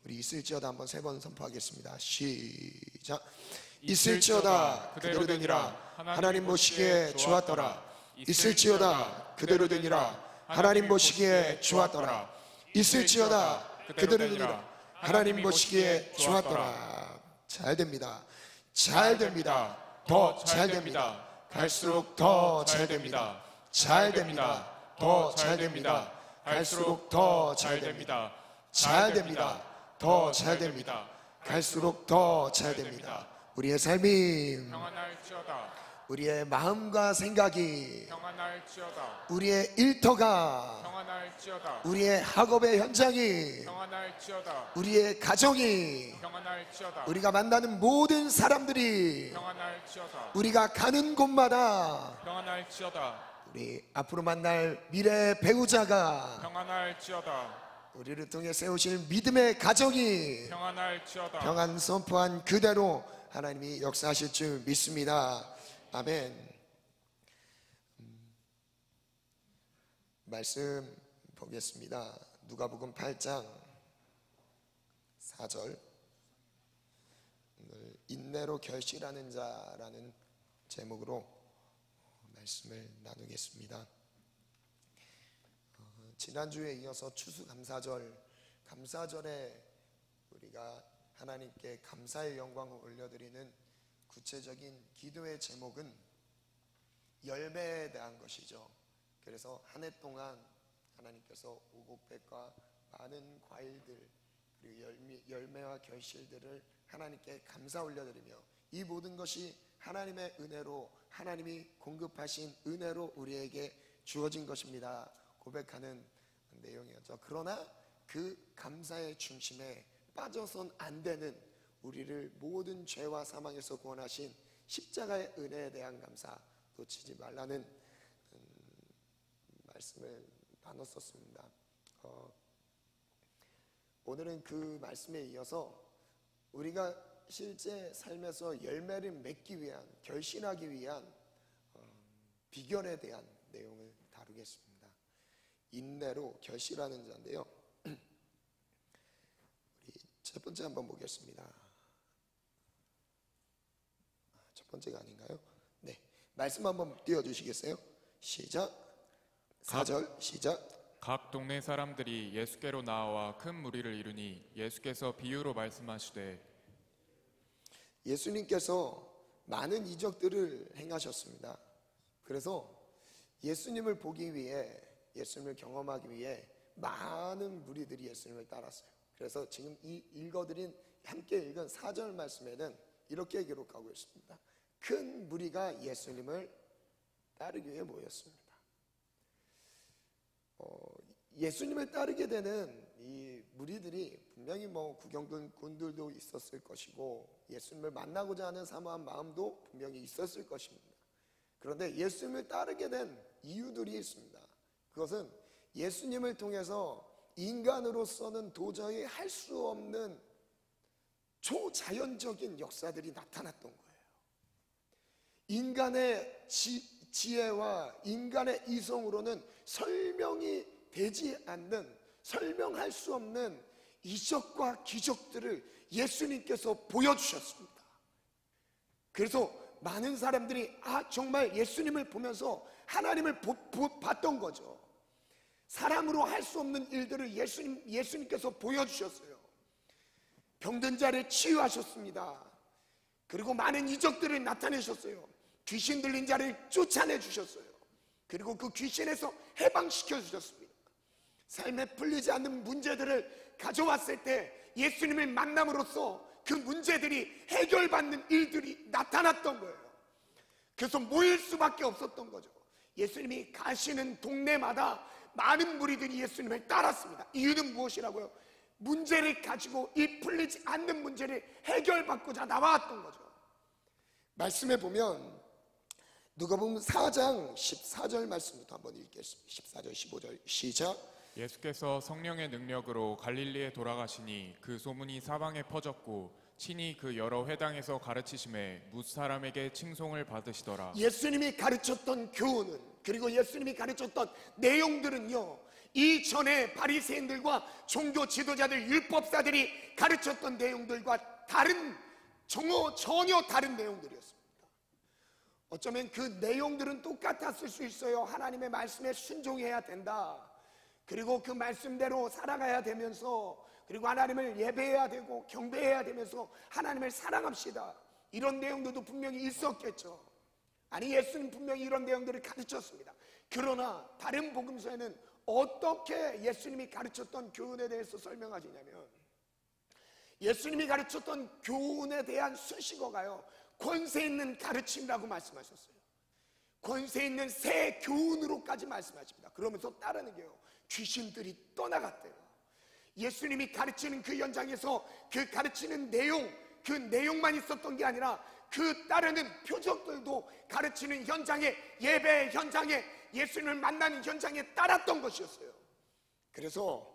우리 있을지어다 한번 3번 선포하겠습니다. 시작. 있을지어다 그대로 되니라. 하나님 보시기에 좋았더라. 있을지어다 그대로 되니라. 하나님 보시기에 좋았더라. 있을지어다 그대로 되니라. 하나님 보시기에 좋았더라. 잘 됩니다. 잘 됩니다. 더 잘 됩니다. 갈수록 더 잘 됩니다. 잘 됩니다. 더 잘 됩니다. 갈수록 더 잘 됩니다. 잘 됩니다. 더 잘 됩니다. 갈수록 더 잘 됩니다. 우리의 삶이 평안할지어다. 우리의 마음과 생각이 평안할지어다. 우리의 일터가 평안할지어다. 우리의 학업의 현장이 평안할지어다. 우리의 가정이 평안할지어다. 우리가 만나는 모든 사람들이 평안할지어다. 우리가 가는 곳마다 평안할지어다. 우리 앞으로 만날 미래의 배우자가 평안할지어다. 우리를 통해 세우실 믿음의 가정이 평안할지어다. 평안 선포한 그대로 하나님이 역사하실 줄 믿습니다. 아멘. 말씀 보겠습니다. 누가복음 8장 4절. 오늘 인내로 결실하는 자라는 제목으로 말씀을 나누겠습니다. 지난주에 이어서 추수감사절, 감사절에 우리가 하나님께 감사의 영광을 올려드리는 구체적인 기도의 제목은 열매에 대한 것이죠. 그래서 한 해 동안 하나님께서 오곡백과 많은 과일들 그리고 열매와 결실들을 하나님께 감사 올려드리며 이 모든 것이 하나님의 은혜로 하나님이 공급하신 은혜로 우리에게 주어진 것입니다 고백하는 내용이었죠. 그러나 그 감사의 중심에 빠져선 안 되는 우리를 모든 죄와 사망에서 구원하신 십자가의 은혜에 대한 감사 놓치지 말라는 말씀을 나눴었습니다. 오늘은 그 말씀에 이어서 우리가 실제 삶에서 열매를 맺기 위한, 결실하기 위한 비결에 대한 내용을 다루겠습니다. 인내로 결실하는 자인데요. 우리 첫 번째 한번 보겠습니다. 첫 번째가 아닌가요? 네, 말씀 한번 띄워주시겠어요? 시작. 4절 시작. 각 동네 사람들이 예수께로 나와 큰 무리를 이루니 예수께서 비유로 말씀하시되. 예수님께서 많은 이적들을 행하셨습니다. 그래서 예수님을 보기 위해, 예수님을 경험하기 위해 많은 무리들이 예수님을 따랐어요. 그래서 지금 이 읽어드린 함께 읽은 4절 말씀에는 이렇게 기록하고 있습니다. 큰 무리가 예수님을 따르기 위해 모였습니다. 예수님을 따르게 되는 이 무리들이 분명히 구경꾼들도 있었을 것이고 예수님을 만나고자 하는 사모한 마음도 분명히 있었을 것입니다. 그런데 예수님을 따르게 된 이유들이 있습니다. 그것은 예수님을 통해서 인간으로서는 도저히 할 수 없는 초자연적인 역사들이 나타났던 거예요. 인간의 지혜와 인간의 이성으로는 설명이 되지 않는, 설명할 수 없는 이적과 기적들을 예수님께서 보여주셨습니다. 그래서 많은 사람들이 정말 예수님을 보면서 하나님을 봤던 거죠. 사람으로 할 수 없는 일들을 예수님께서 보여주셨어요. 병든 자를 치유하셨습니다. 그리고 많은 이적들을 나타내셨어요. 귀신 들린 자를 쫓아내 주셨어요. 그리고 그 귀신에서 해방시켜 주셨습니다. 삶에 풀리지 않는 문제들을 가져왔을 때 예수님을 만남으로써 그 문제들이 해결받는 일들이 나타났던 거예요. 그래서 모일 수밖에 없었던 거죠. 예수님이 가시는 동네마다 많은 무리들이 예수님을 따랐습니다. 이유는 무엇이라고요? 문제를 가지고 이 풀리지 않는 문제를 해결받고자 나왔던 거죠. 말씀해 보면 누가복음 4장 14절 말씀부터 한번 읽겠습니다. 14절 15절 시작. 예수께서 성령의 능력으로 갈릴리에 돌아가시니 그 소문이 사방에 퍼졌고 친히 그 여러 회당에서 가르치심에 뭇사람에게 칭송을 받으시더라. 예수님이 가르쳤던 교훈은, 그리고 예수님이 가르쳤던 내용들은요, 이전에 바리새인들과 종교 지도자들, 율법사들이 가르쳤던 내용들과 전혀 다른 내용들이었습니다. 어쩌면 그 내용들은 똑같았을 수 있어요. 하나님의 말씀에 순종해야 된다, 그리고 그 말씀대로 살아가야 되면서, 그리고 하나님을 예배해야 되고 경배해야 되면서 하나님을 사랑합시다, 이런 내용들도 분명히 있었겠죠. 아니, 예수님 분명히 이런 내용들을 가르쳤습니다. 그러나 다른 복음서에는 어떻게 예수님이 가르쳤던 교훈에 대해서 설명하시냐면, 예수님이 가르쳤던 교훈에 대한 수식어가요, 권세 있는 가르침이라고 말씀하셨어요. 권세 있는 새 교훈으로까지 말씀하십니다. 그러면서 따르는 게요, 귀신들이 떠나갔대요. 예수님이 가르치는 그 현장에서 그 가르치는 내용, 그 내용만 있었던 게 아니라 그 따르는 표적들도 가르치는 현장에, 예배 현장에, 예수님을 만나는 현장에 따랐던 것이었어요. 그래서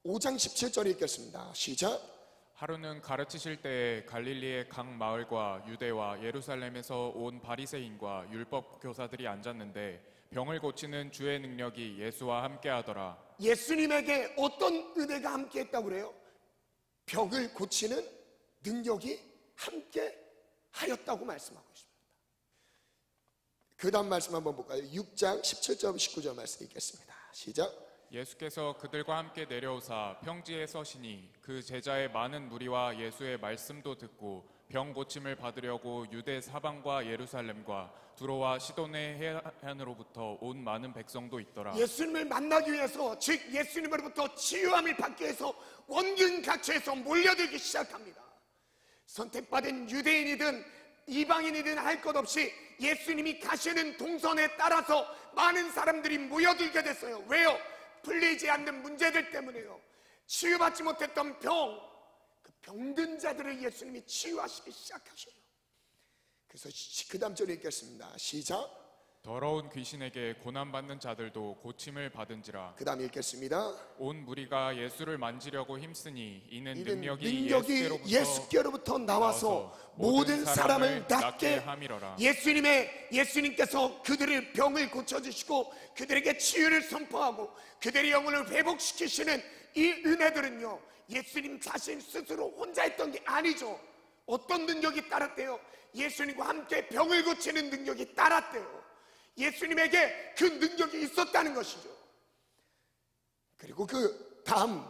5장 17절에 읽겠습니다. 시작. 하루는 가르치실 때에 갈릴리의 각 마을과 유대와 예루살렘에서 온 바리새인과 율법 교사들이 앉았는데 병을 고치는 주의 능력이 예수와 함께하더라. 예수님에게 어떤 은혜가 함께했다고 그래요? 병을 고치는 능력이 함께 하였다고 말씀하고 있습니다. 그 다음 말씀 한번 볼까요? 6장 17절 19절 말씀 읽겠습니다. 시작. 예수께서 그들과 함께 내려오사 평지에 서시니 그 제자의 많은 무리와 예수의 말씀도 듣고 병 고침을 받으려고 유대 사방과 예루살렘과 두로와 시돈의 해안으로부터 온 많은 백성도 있더라. 예수님을 만나기 위해서, 즉 예수님으로부터 치유함을 받기 위해서 원근 각처에서 몰려들기 시작합니다. 선택받은 유대인이든 이방인이든 할 것 없이 예수님이 가시는 동선에 따라서 많은 사람들이 모여들게 됐어요. 왜요? 풀리지 않는 문제들 때문에요. 치유받지 못했던 병, 그 병든 자들을 예수님이 치유하시기 시작하셔요. 그래서 그 다음 절에 읽겠습니다. 시작. 더러운 귀신에게 고난받는 자들도 고침을 받은지라. 그 다음에 읽겠습니다. 온 무리가 예수를 만지려고 힘쓰니 이는 능력이 능력이 예수께로부터 나와서 모든 사람을 낫게 함이러라. 예수님께서 그들의 병을 고쳐주시고 그들에게 치유를 선포하고 그들의 영혼을 회복시키시는 이 은혜들은요, 예수님 자신 스스로 혼자 했던 게 아니죠. 어떤 능력이 따랐대요? 예수님과 함께 병을 고치는 능력이 따랐대요. 예수님에게 그 능력이 있었다는 것이죠. 그리고 그 다음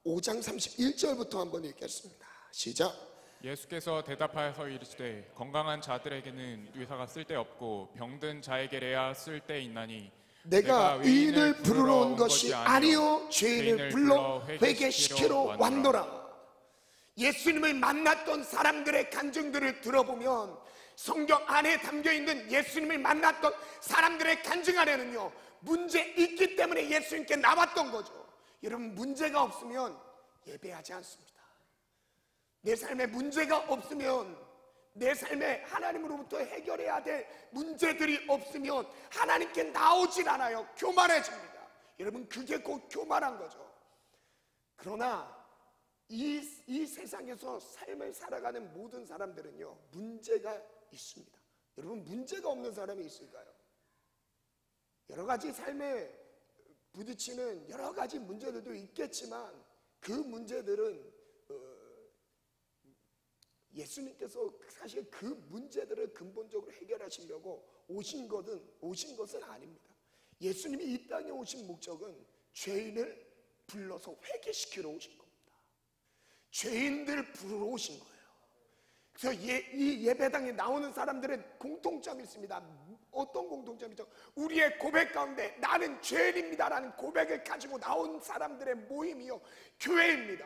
5장 31절부터 한번 읽겠습니다. 시작. 예수께서 대답하여서 이르시되 건강한 자들에게는 의사가 쓸데없고 병든 자에게래야 쓸데있나니 내가 의인을 부르러 온 것이 아니요 죄인을 불러 회개시키러 왔노라. 예수님을 만났던 사람들의 간증들을 들어보면 성경 안에 담겨있는 예수님을 만났던 사람들의 간증 안에는요, 문제 있기 때문에 예수님께 나왔던 거죠. 여러분, 문제가 없으면 예배하지 않습니다. 내 삶에 문제가 없으면, 내 삶에 하나님으로부터 해결해야 될 문제들이 없으면 하나님께 나오질 않아요. 교만해집니다. 여러분, 그게 곧 교만한 거죠. 그러나 이 세상에서 삶을 살아가는 모든 사람들은요, 문제가 있습니다. 여러분, 문제가 없는 사람이 있을까요? 여러 가지 삶에 부딪히는 여러 가지 문제들도 있겠지만 그 문제들은 예수님께서 사실 그 문제들을 근본적으로 해결하시려고 오신 것은 아닙니다. 예수님이 이 땅에 오신 목적은 죄인을 불러서 회개시키러 오신 겁니다. 죄인들 부르러 오신 거예요. 그래서 이 예배당에 나오는 사람들은 공통점이 있습니다. 어떤 공통점이죠? 우리의 고백 가운데 나는 죄인입니다라는 고백을 가지고 나온 사람들의 모임이요, 교회입니다.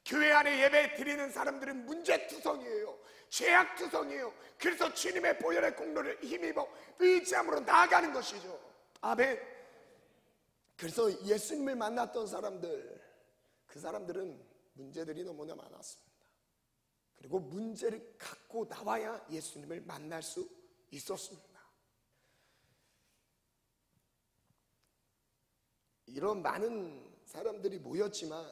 교회 안에 예배 드리는 사람들은 문제투성이에요. 죄악투성이에요. 그래서 주님의 보혈의 공로를 힘입어 의지함으로 나아가는 것이죠. 아멘. 그래서 예수님을 만났던 사람들, 그 사람들은 문제들이 너무나 많았습니다. 그리고 문제를 갖고 나와야 예수님을 만날 수 있었습니다. 이런 많은 사람들이 모였지만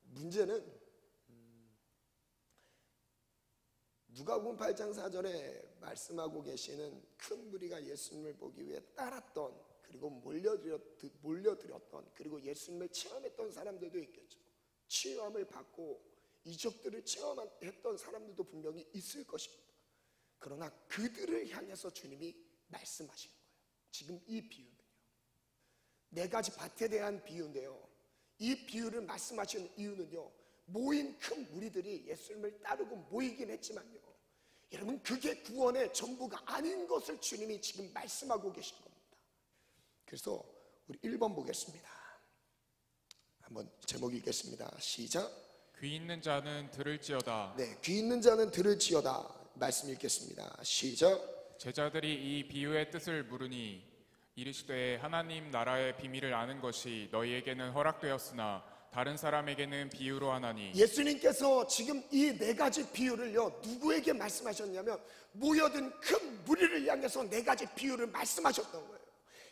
문제는 누가복음 8장 4절에 말씀하고 계시는 큰 무리가 예수님을 보기 위해 따랐던 그 그리고 몰려들었던, 그리고 예수님을 체험했던 사람들도 있겠죠. 치유함을 받고 이적들을 체험했던 사람들도 분명히 있을 것입니다. 그러나 그들을 향해서 주님이 말씀하시는 거예요. 지금 이 비유는요, 네 가지 밭에 대한 비유인데요, 이 비유를 말씀하시는 이유는요, 모인 큰 무리들이 예수님을 따르고 모이긴 했지만요, 여러분, 그게 구원의 전부가 아닌 것을 주님이 지금 말씀하고 계신 겁니다. 그래서 우리 1번 보겠습니다. 한번 제목 읽겠습니다. 시작. 귀 있는 자는 들을지어다. 네, 귀 있는 자는 들을지어다. 말씀 읽겠습니다. 시작. 제자들이 이 비유의 뜻을 물으니 이르시되 하나님 나라의 비밀을 아는 것이 너희에게는 허락되었으나 다른 사람에게는 비유로 하나니. 예수님께서 지금 이 네 가지 비유를요, 누구에게 말씀하셨냐면 모여든 큰 무리를 향해서 네 가지 비유를 말씀하셨던 거예요.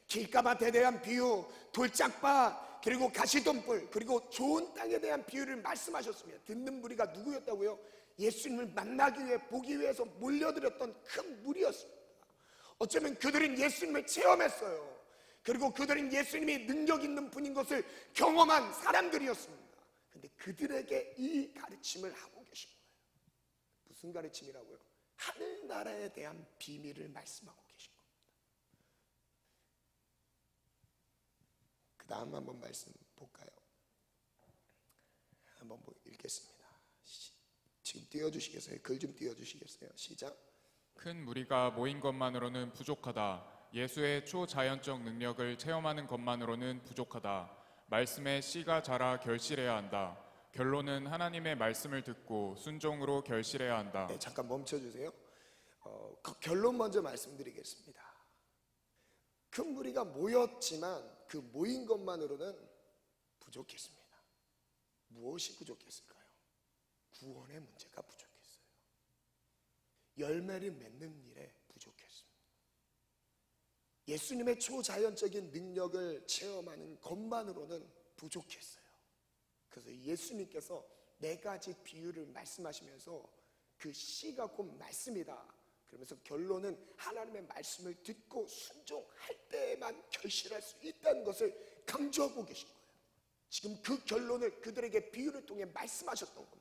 길가밭에 대한 비유, 돌짝밭, 그리고 가시덤불, 그리고 좋은 땅에 대한 비유를 말씀하셨습니다. 듣는 무리가 누구였다고요? 예수님을 만나기 위해, 보기 위해서 몰려들었던 큰 무리였습니다. 어쩌면 그들은 예수님을 체험했어요. 그리고 그들은 예수님이 능력 있는 분인 것을 경험한 사람들이었습니다. 근데 그들에게 이 가르침을 하고 계신 거예요. 무슨 가르침이라고요? 하늘나라에 대한 비밀을 말씀하고 계신 겁니다. 그 다음 한번 말씀 볼까요? 한번 읽겠습니다. 지금 띄워주시겠어요? 글 좀 띄워주시겠어요? 시작. 큰 무리가 모인 것만으로는 부족하다. 예수의 초자연적 능력을 체험하는 것만으로는 부족하다. 말씀에 씨가 자라 결실해야 한다. 결론은 하나님의 말씀을 듣고 순종으로 결실해야 한다. 네, 잠깐 멈춰주세요. 그 결론 먼저 말씀드리겠습니다. 큰 무리가 모였지만 그 모인 것만으로는 부족했습니다. 무엇이 부족했을까요? 구원의 문제가 부족했어요. 열매를 맺는 일에 부족했습니다. 예수님의 초자연적인 능력을 체험하는 것만으로는 부족했어요. 그래서 예수님께서 네 가지 비유를 말씀하시면서 그 씨가 곧 말씀이다, 그러면서 결론은 하나님의 말씀을 듣고 순종할 때에만 결실할 수 있다는 것을 강조하고 계신 거예요. 지금 그 결론을 그들에게 비유를 통해 말씀하셨던 겁니다.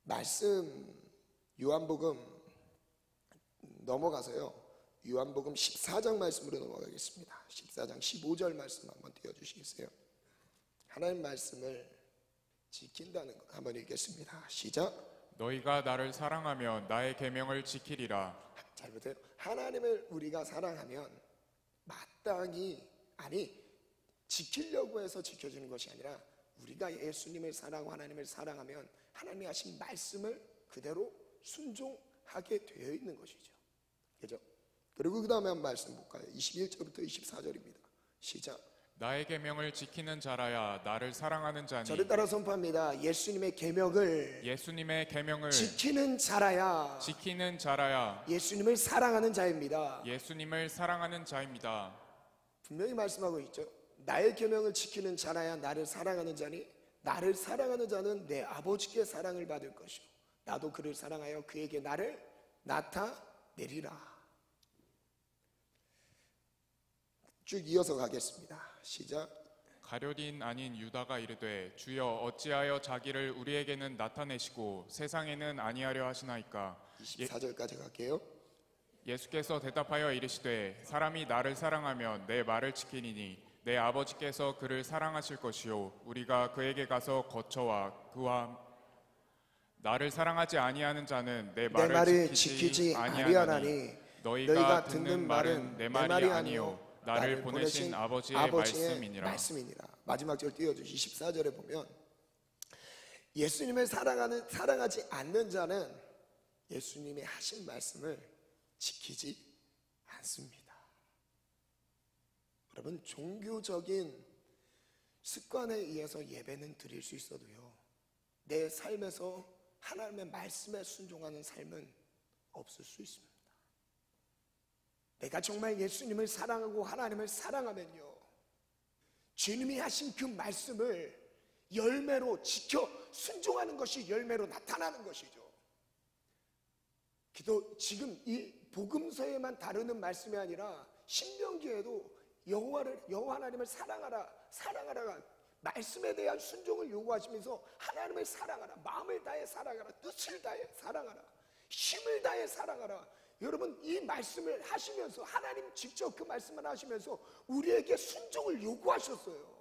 말씀 요한복음 넘어가서요, 요한복음 14장 말씀으로 넘어가겠습니다. 14장 15절 말씀 한번 띄워주시겠어요? 하나님 말씀을 지킨다는 것 한번 읽겠습니다. 시작. 너희가 나를 사랑하면 나의 계명을 지키리라. 잘 보세요. 하나님을 우리가 사랑하면 마땅히, 아니 지키려고 해서 지켜주는 것이 아니라 우리가 예수님을 사랑하고 하나님을 사랑하면 하나님이 하신 말씀을 그대로 순종하게 되어 있는 것이죠. 그죠? 그리고 그 다음에 한 말씀 볼까요? 21절부터 24절입니다. 시작. 나의 계명을 지키는 자라야 나를 사랑하는 자니. 저를 따라 선포합니다. 예수님의 계명을 지키는 자라야 예수님을 사랑하는 자입니다. 예수님을 사랑하는 자입니다. 분명히 말씀하고 있죠. 나의 계명을 지키는 자라야 나를 사랑하는 자니 나를 사랑하는 자는 내 아버지께 사랑을 받을 것이요 나도 그를 사랑하여 그에게 나를 나타내리라. 쭉 이어서 가겠습니다. 시작. 가룟인 아닌 유다가 이르되 주여 어찌하여 자기를 우리에게는 나타내시고 세상에는 아니하려 하시나이까. 24절까지 갈게요. 예수께서 대답하여 이르시되 사람이 나를 사랑하면 내 말을 지키니니 내 아버지께서 그를 사랑하실 것이요 우리가 그에게 가서 거처와 그와 나를 사랑하지 아니하는 자는 내 말을 지키지 아니하나니 너희가 듣는 말은 내 말이 아니요 나를 보내신 아버지의 말씀이니라. 마지막 절 띄워주시 24절에 보면 예수님을 사랑하지 않는 자는 예수님이 하신 말씀을 지키지 않습니다. 여러분, 종교적인 습관에 의해서 예배는 드릴 수 있어도요, 내 삶에서 하나님의 말씀에 순종하는 삶은 없을 수 있습니다. 내가 정말 예수님을 사랑하고 하나님을 사랑하면요, 주님이 하신 그 말씀을 열매로 지켜 순종하는 것이 열매로 나타나는 것이죠. 지금 이 복음서에만 다루는 말씀이 아니라 신명기에도 여호와 하나님을 사랑하라가 말씀에 대한 순종을 요구하시면서 하나님을 사랑하라, 마음을 다해 사랑하라, 뜻을 다해 사랑하라, 힘을 다해 사랑하라. 여러분, 이 말씀을 하시면서 하나님 직접 그 말씀을 하시면서 우리에게 순종을 요구하셨어요.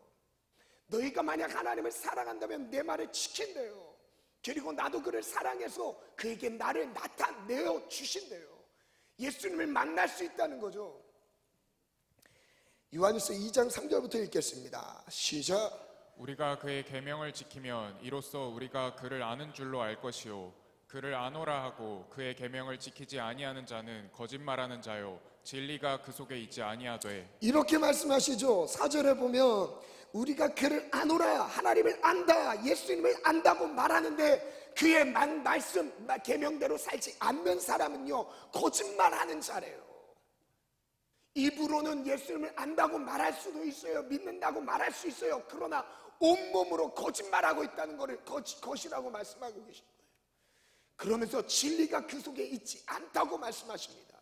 너희가 만약 하나님을 사랑한다면 내 말을 지킨대요. 그리고 나도 그를 사랑해서 그에게 나를 나타내어 주신대요. 예수님을 만날 수 있다는 거죠. 요한일서 2장 3절부터 읽겠습니다. 시작. 우리가 그의 계명을 지키면 이로써 우리가 그를 아는 줄로 알 것이요 그를 아노라 하고 그의 계명을 지키지 아니하는 자는 거짓말하는 자요 진리가 그 속에 있지 아니하되. 이렇게 말씀하시죠. 4절에 보면 우리가 그를 아노라, 하나님을 안다, 예수님을 안다고 말하는데 그의 말씀, 계명대로 살지 않는 사람은요 거짓말하는 자래요. 입으로는 예수님을 안다고 말할 수도 있어요, 믿는다고 말할 수 있어요. 그러나 온몸으로 거짓말하고 있다는 것을 것이라고 말씀하고 계신 거예요. 그러면서 진리가 그 속에 있지 않다고 말씀하십니다.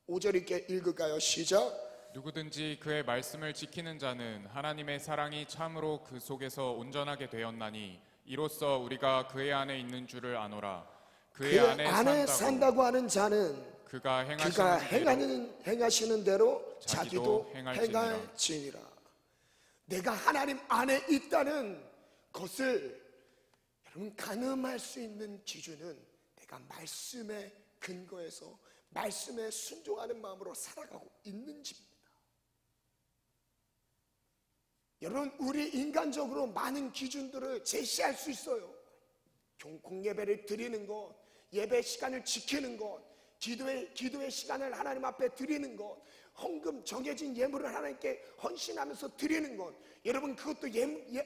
5절 있게 읽을까요? 시작. 누구든지 그의 말씀을 지키는 자는 하나님의 사랑이 참으로 그 속에서 온전하게 되었나니 이로써 우리가 그의 안에 있는 줄을 아노라. 그의 안에 산다고 하는 자는 그가 행하시는 대로 자기도 행할지니라. 내가 하나님 안에 있다는 것을 여러분 가늠할 수 있는 기준은 내가 말씀에 근거해서 말씀에 순종하는 마음으로 살아가고 있는지입니다. 여러분, 우리 인간적으로 많은 기준들을 제시할 수 있어요. 공예배를 드리는 것, 예배 시간을 지키는 것, 기도의 시간을 하나님 앞에 드리는 것, 헌금 정해진 예물을 하나님께 헌신하면서 드리는 것, 여러분 그것도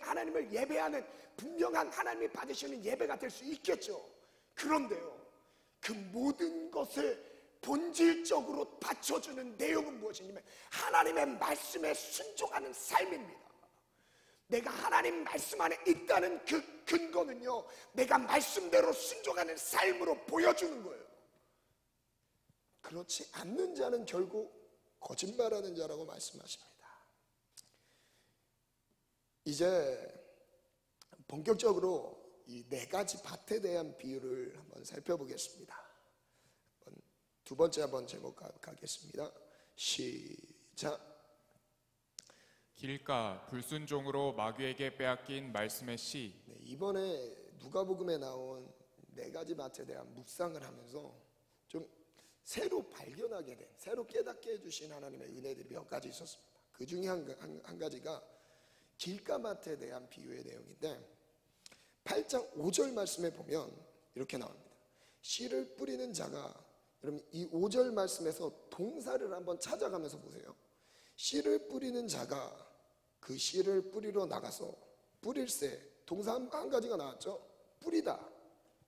하나님을 예배하는 분명한 하나님이 받으시는 예배가 될 수 있겠죠. 그런데요, 그 모든 것을 본질적으로 받쳐주는 내용은 무엇이냐면 하나님의 말씀에 순종하는 삶입니다. 내가 하나님 말씀 안에 있다는 그 근거는요 내가 말씀대로 순종하는 삶으로 보여주는 거예요. 그렇지 않는 자는 결국 거짓말하는 자라고 말씀하십니다. 이제 본격적으로 이 4가지 밭에 대한 비유를 한번 살펴보겠습니다. 두 번째 한번 제목 가겠습니다. 시작. 길가 불순종으로 마귀에게 빼앗긴 말씀의 씨. 이번에 누가복음에 나온 4가지 밭에 대한 묵상을 하면서 좀 새로 발견하게 된, 새로 깨닫게 해주신 하나님의 은혜들이 몇 가지 있었습니다. 그 중에 한 가지가 길가밭에 대한 비유의 내용인데 8장 5절 말씀에 보면 이렇게 나옵니다. 씨를 뿌리는 자가, 여러분 이 5절 말씀에서 동사를 한번 찾아가면서 보세요. 씨를 뿌리는 자가 그 씨를 뿌리러 나가서 뿌릴새, 동사 한 가지가 나왔죠. 뿌리다,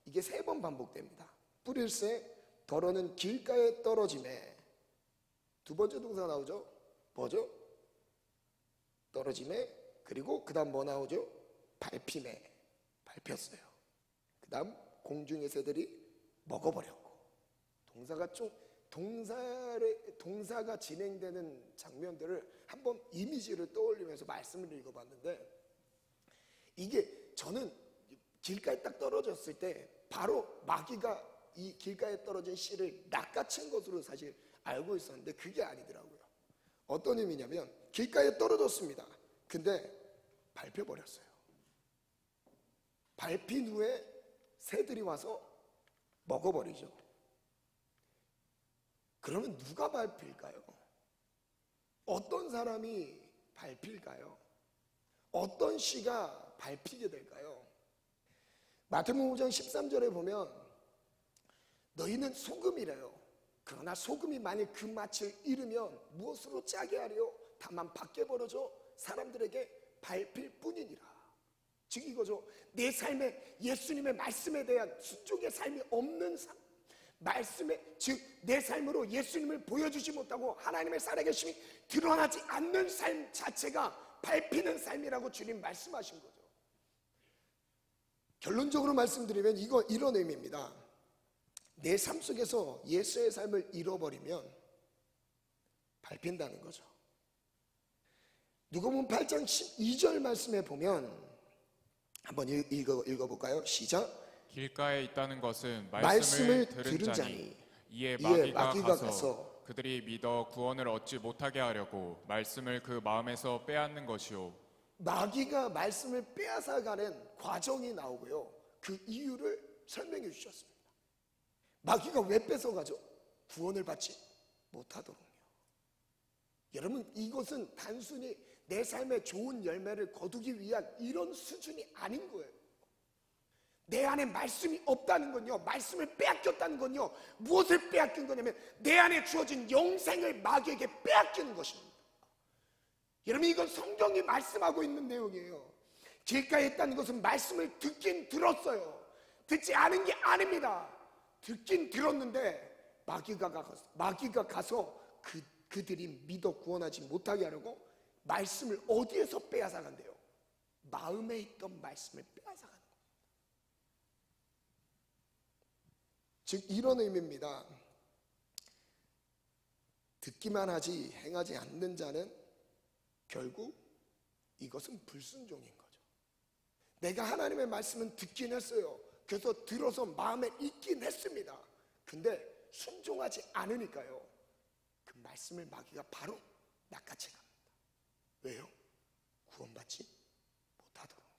이게 3번 반복됩니다. 뿌릴새, 더러는 길가에 떨어짐에, 두 번째 동사 나오죠. 뭐죠? 떨어짐에, 그리고 그 다음 뭐 나오죠? 밟힘에, 밟혔어요. 그 다음 공중의 새들이 먹어버렸고. 동사가 진행되는 장면들을 한번 이미지를 떠올리면서 말씀을 읽어봤는데, 이게 저는 길가에 딱 떨어졌을 때 바로 마귀가 이 길가에 떨어진 씨를 낚아챈 것으로 사실 알고 있었는데 그게 아니더라고요. 어떤 의미냐면 길가에 떨어졌습니다. 근데 밟혀버렸어요. 밟힌 후에 새들이 와서 먹어버리죠. 그러면 누가 밟힐까요? 어떤 사람이 밟힐까요? 어떤 씨가 밟히게 될까요? 마태복음 5장 13절에 보면 너희는 소금이래요. 그러나 소금이 만일 그 맛을 잃으면 무엇으로 짜게 하려? 다만 밖에 벌어져 사람들에게 밟힐 뿐이니라. 즉 이거죠. 내 삶에 예수님의 말씀에 대한 순종의 삶이 없는 삶, 말씀에, 즉 내 삶으로 예수님을 보여주지 못하고 하나님의 살아계심이 드러나지 않는 삶 자체가 밟히는 삶이라고 주님 말씀하신 거죠. 결론적으로 말씀드리면 이런 의미입니다. 내 삶 속에서 예수의 삶을 잃어버리면 밟힌다는 거죠. 누가복음 8장 12절 말씀에 보면 한번 읽어볼까요? 시작. 길가에 있다는 것은 말씀을 말씀을 들은 들은 자니 자니 이에 마귀가 마귀가 가서 가서 그들이 믿어 구원을 얻지 못하게 하려고 말씀을 그 마음에서 빼앗는 것이요. 마귀가 말씀을 빼앗아가는 과정이 나오고요, 그 이유를 설명해 주셨습니다. 마귀가 왜 뺏어가죠? 구원을 받지 못하도록요. 여러분, 이것은 단순히 내 삶의 좋은 열매를 거두기 위한 이런 수준이 아닌 거예요. 내 안에 말씀이 없다는 건요, 말씀을 빼앗겼다는 건요, 무엇을 빼앗긴 거냐면 내 안에 주어진 영생을 마귀에게 빼앗기는 것입니다. 여러분, 이건 성경이 말씀하고 있는 내용이에요. 길가에 있다는 것은 말씀을 듣긴 들었어요. 듣지 않은 게 아닙니다. 듣긴 들었는데 마귀가 가서 그들이 믿어 구원하지 못하게 하려고 말씀을 어디에서 빼앗아 간대요? 마음에 있던 말씀을 빼앗아 가는 거예요. 즉 이런 의미입니다. 듣기만 하지 행하지 않는 자는 결국 이것은 불순종인 거죠. 내가 하나님의 말씀은 듣긴 했어요. 그래서 들어서 마음에 있긴 했습니다. 근데 순종하지 않으니까요, 그 말씀을 마귀가 바로 낚아채 갑니다. 왜요? 구원받지 못하도록요.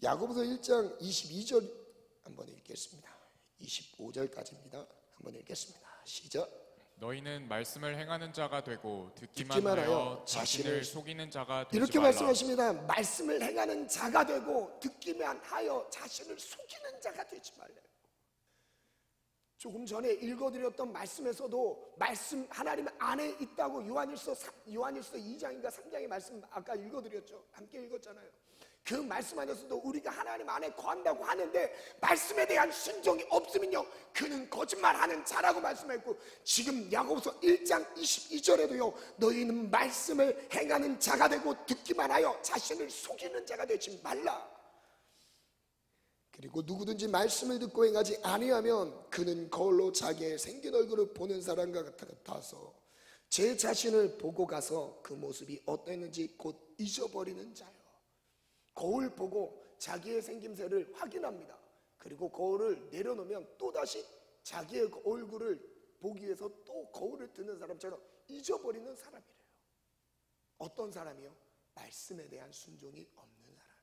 야고보서 1장 22절 한번 읽겠습니다. 25절까지입니다. 한번 읽겠습니다. 시작. 너희는 말씀을 행하는 자가 되고 듣기만 듣기만 하여 하여 자신을 속이는 자가 되지 이렇게 말라. 말씀하십니다. 말씀을 행하는 자가 되고 듣기만 하여 자신을 속이는 자가 되지 말래요. 조금 전에 읽어드렸던 말씀에서도 말씀 하나님 안에 있다고 요한일서 2장인가 3장의 말씀 아까 읽어드렸죠. 함께 읽었잖아요. 그 말씀 안에서도 우리가 하나님 안에 거한다고 하는데 말씀에 대한 순종이 없으면요, 그는 거짓말하는 자라고 말씀했고, 지금 야고보서 1장 22절에도요 너희는 말씀을 행하는 자가 되고 듣기만 하여 자신을 속이는 자가 되지 말라. 그리고 누구든지 말씀을 듣고 행하지 아니하면 그는 거울로 자기의 생긴 얼굴을 보는 사람과 같아서 제 자신을 보고 가서 그 모습이 어땠는지 곧 잊어버리는 자요. 거울 보고 자기의 생김새를 확인합니다. 그리고 거울을 내려놓으면 또다시 자기의 얼굴을 보기 위해서 또 거울을 드는 사람처럼 잊어버리는 사람이래요. 어떤 사람이요? 말씀에 대한 순종이 없는 사람이요.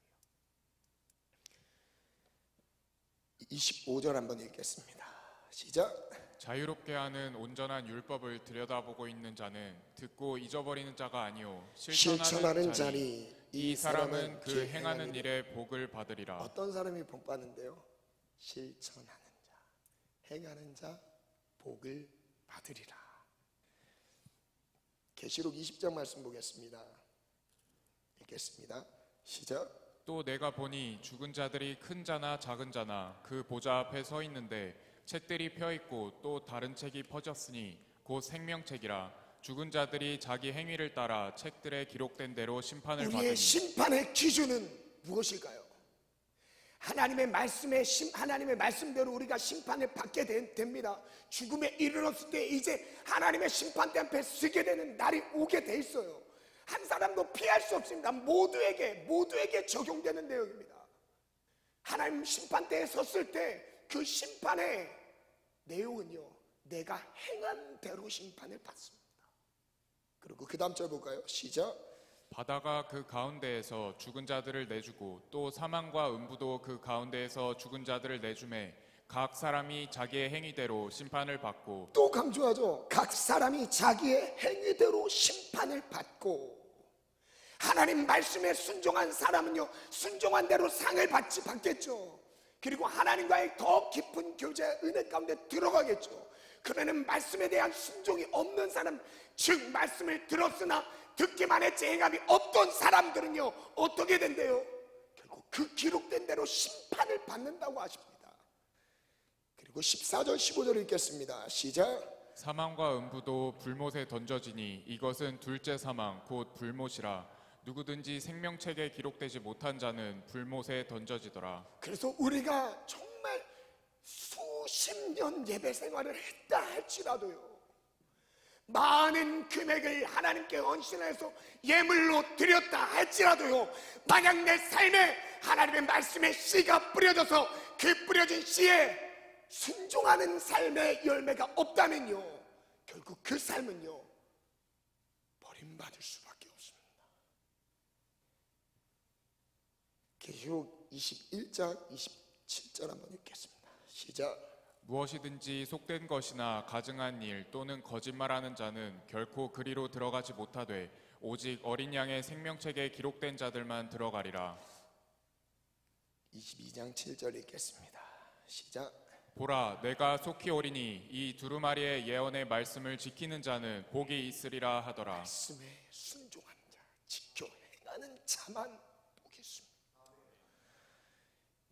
25절 한번 읽겠습니다. 시작. 자유롭게 하는 온전한 율법을 들여다보고 있는 자는 듣고 잊어버리는 자가 아니요 실천하는 자니 이 사람은 그 행하는 일에 복을 받으리라. 어떤 사람이 복 받는데요? 실천하는 자, 행하는 자 복을 받으리라. 계시록 20장 말씀 보겠습니다. 읽겠습니다. 시작. 또 내가 보니 죽은 자들이 큰 자나 작은 자나 그 보좌 앞에 서 있는데 책들이 펴 있고 또 다른 책이 퍼졌으니 곧 생명책이라. 죽은 자들이 자기 행위를 따라 책들에 기록된 대로 심판을 우리의 받으니. 심판의 기준은 무엇일까요? 하나님의 말씀대로 우리가 심판을 받게 됩니다. 죽음에 이르렀을 때 이제 하나님의 심판대 앞에 서게 되는 날이 오게 돼 있어요. 한 사람도 피할 수 없습니다. 모두에게 적용되는 내용입니다. 하나님 심판대에 섰을 때 그 심판의 내용은요, 내가 행한 대로 심판을 받습니다. 그리고 그 다음 절 볼까요? 시작. 바다가 그 가운데에서 죽은 자들을 내주고 또 사망과 음부도 그 가운데에서 죽은 자들을 내주매 각 사람이 자기의 행위대로 심판을 받고. 또 강조하죠. 각 사람이 자기의 행위대로 심판을 받고. 하나님 말씀에 순종한 사람은요, 순종한 대로 상을 받겠죠. 그리고 하나님과의 더 깊은 교제 은혜 가운데 들어가겠죠. 그러면 말씀에 대한 순종이 없는 사람, 즉 말씀을 들었으나 듣기만 했지 행함이 없던 사람들은요 어떻게 된대요? 결국 그 기록된 대로 심판을 받는다고 하십니다. 그리고 14절 15절 읽겠습니다. 시작. 사망과 음부도 불못에 던져지니 이것은 둘째 사망 곧 불못이라. 누구든지 생명책에 기록되지 못한 자는 불못에 던져지더라. 그래서 우리가 정말 정말 수십 년 예배 생활을 했다 할지라도요, 많은 금액을 하나님께 헌신해서 예물로 드렸다 할지라도요, 만약 내 삶에 하나님의 말씀의 씨가 뿌려져서 그 뿌려진 씨에 순종하는 삶의 열매가 없다면요, 결국 그 삶은요 버림받을 수밖에 없습니다. 계시록 21장 27절 한번 읽겠습니다. 시작. 무엇이든지 속된 것이나 가증한 일 또는 거짓말하는 자는 결코 그리로 들어가지 못하되 오직 어린 양의 생명책에 기록된 자들만 들어가리라. 22장 7절 읽겠습니다. 시작. 보라, 내가 속히 오리니 이 두루마리의 예언의 말씀을 지키는 자는 복이 있으리라 하더라. 말씀에 순종하는 자, 지켜 행하는 자만 복이 있습니다.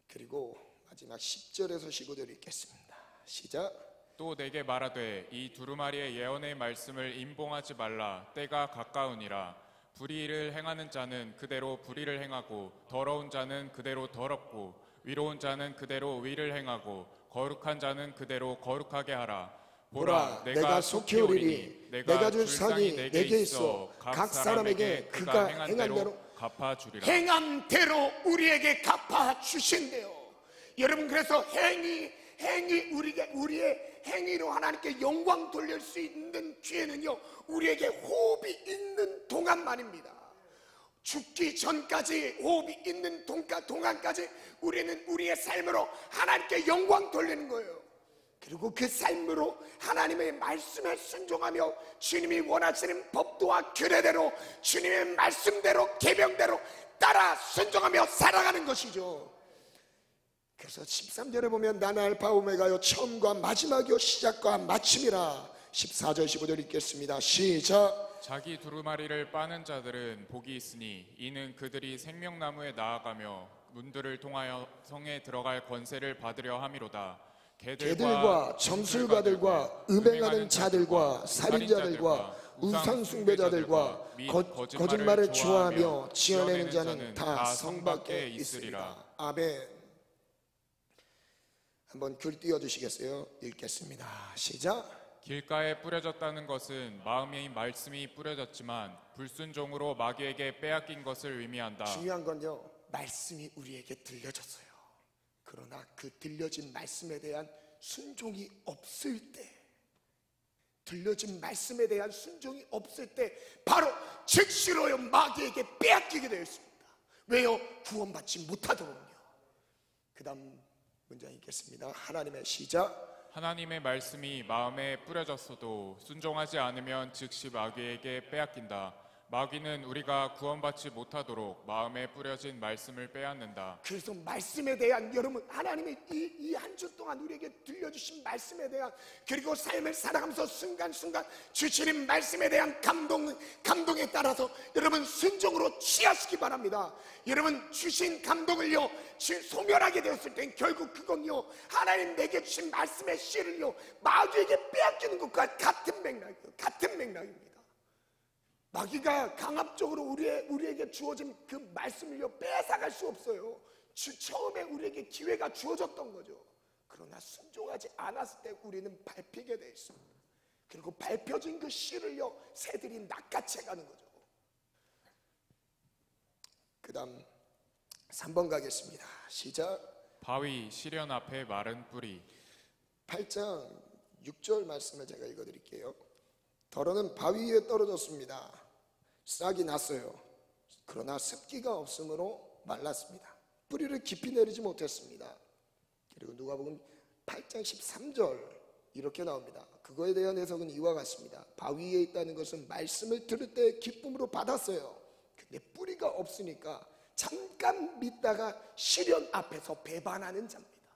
그리고 마지막 10절에서 15절 읽겠습니다. 시작. 또 내게 말하되 이 두루마리의 예언의 말씀을 임봉하지 말라. 때가 가까우니라. 불의를 행하는 자는 그대로 불의를 행하고 더러운 자는 그대로 더럽고 위로운 자는 그대로 위를 행하고 거룩한 자는 그대로 거룩하게 하라. 보라, 내가 속히 오리니 내가 줄 상이 내게 있어 각 사람에게 그가 행한 대로 갚아주리라. 행한 대로 우리에게 갚아주신대요. 여러분, 그래서 행위 우리의 행위로 하나님께 영광 돌릴 수 있는 기회는요, 우리에게 호흡이 있는 동안만입니다. 죽기 전까지 호흡이 있는 동안까지 우리는 우리의 삶으로 하나님께 영광 돌리는 거예요. 그리고 그 삶으로 하나님의 말씀에 순종하며 주님이 원하시는 법도와 규례대로 주님의 말씀대로 계명대로 따라 순종하며 살아가는 것이죠. 그래서 13절에 보면 나는 알파 오메가요 처음과 마지막이요 시작과 마침이라. 14절 15절 읽겠습니다. 시작. 자기 두루마리를 빠는 자들은 복이 있으니 이는 그들이 생명나무에 나아가며 문들을 통하여 성에 들어갈 권세를 받으려 함이로다. 개들과 점술가들과 음행하는 자들과 살인자들과 우상숭배자들과 거짓말을 좋아하며 지어내는 자는 다 성 밖에 있으리라. 아멘. 한번 글 띄워주시겠어요? 읽겠습니다. 시작. 길가에 뿌려졌다는 것은 마음의 말씀이 뿌려졌지만 불순종으로 마귀에게 빼앗긴 것을 의미한다. 중요한 건요, 말씀이 우리에게 들려졌어요. 그러나 그 들려진 말씀에 대한 순종이 없을 때, 들려진 말씀에 대한 순종이 없을 때 바로 즉시로요 마귀에게 빼앗기게 되어 있습니다. 왜요? 구원받지 못하도록요. 그 다음 문장 읽겠습니다. 하나님의 시작. 하나님의 말씀이 마음에 뿌려졌어도 순종하지 않으면 즉시 마귀에게 빼앗긴다. 마귀는 우리가 구원받지 못하도록 마음에 뿌려진 말씀을 빼앗는다. 그래서 말씀에 대한, 여러분, 하나님이 이 한 주 동안 우리에게 들려주신 말씀에 대한, 그리고 삶을 살아가면서 순간순간 주시는 말씀에 대한 감동에 따라서 여러분 순종으로 취하시기 바랍니다. 여러분, 주신 감동을요 소멸하게 되었을 땐 결국 그건요 하나님 내게 주신 말씀의 씨를요 마귀에게 빼앗기는 것과 같은 맥락입니다. 마귀가 강압적으로 우리에게 주어진 그 말씀을요 뺏어갈 수 없어요. 처음에 우리에게 기회가 주어졌던 거죠. 그러나 순종하지 않았을 때 우리는 밟히게 돼 있습니다. 그리고 밟혀진 그 씨를요 새들이 낚아채 가는 거죠. 그 다음 3번 가겠습니다. 시작. 바위 시련 앞에 마른 뿌리. 8장 6절 말씀을 제가 읽어드릴게요. 더러는 바위 위에 떨어졌습니다. 싹이 났어요. 그러나 습기가 없으므로 말랐습니다. 뿌리를 깊이 내리지 못했습니다. 그리고 누가복음 8장 13절 이렇게 나옵니다. 그거에 대한 해석은 이와 같습니다. 바위 위에 있다는 것은 말씀을 들을 때 기쁨으로 받았어요. 근데 뿌리가 없으니까 잠깐 믿다가 시련 앞에서 배반하는 자입니다.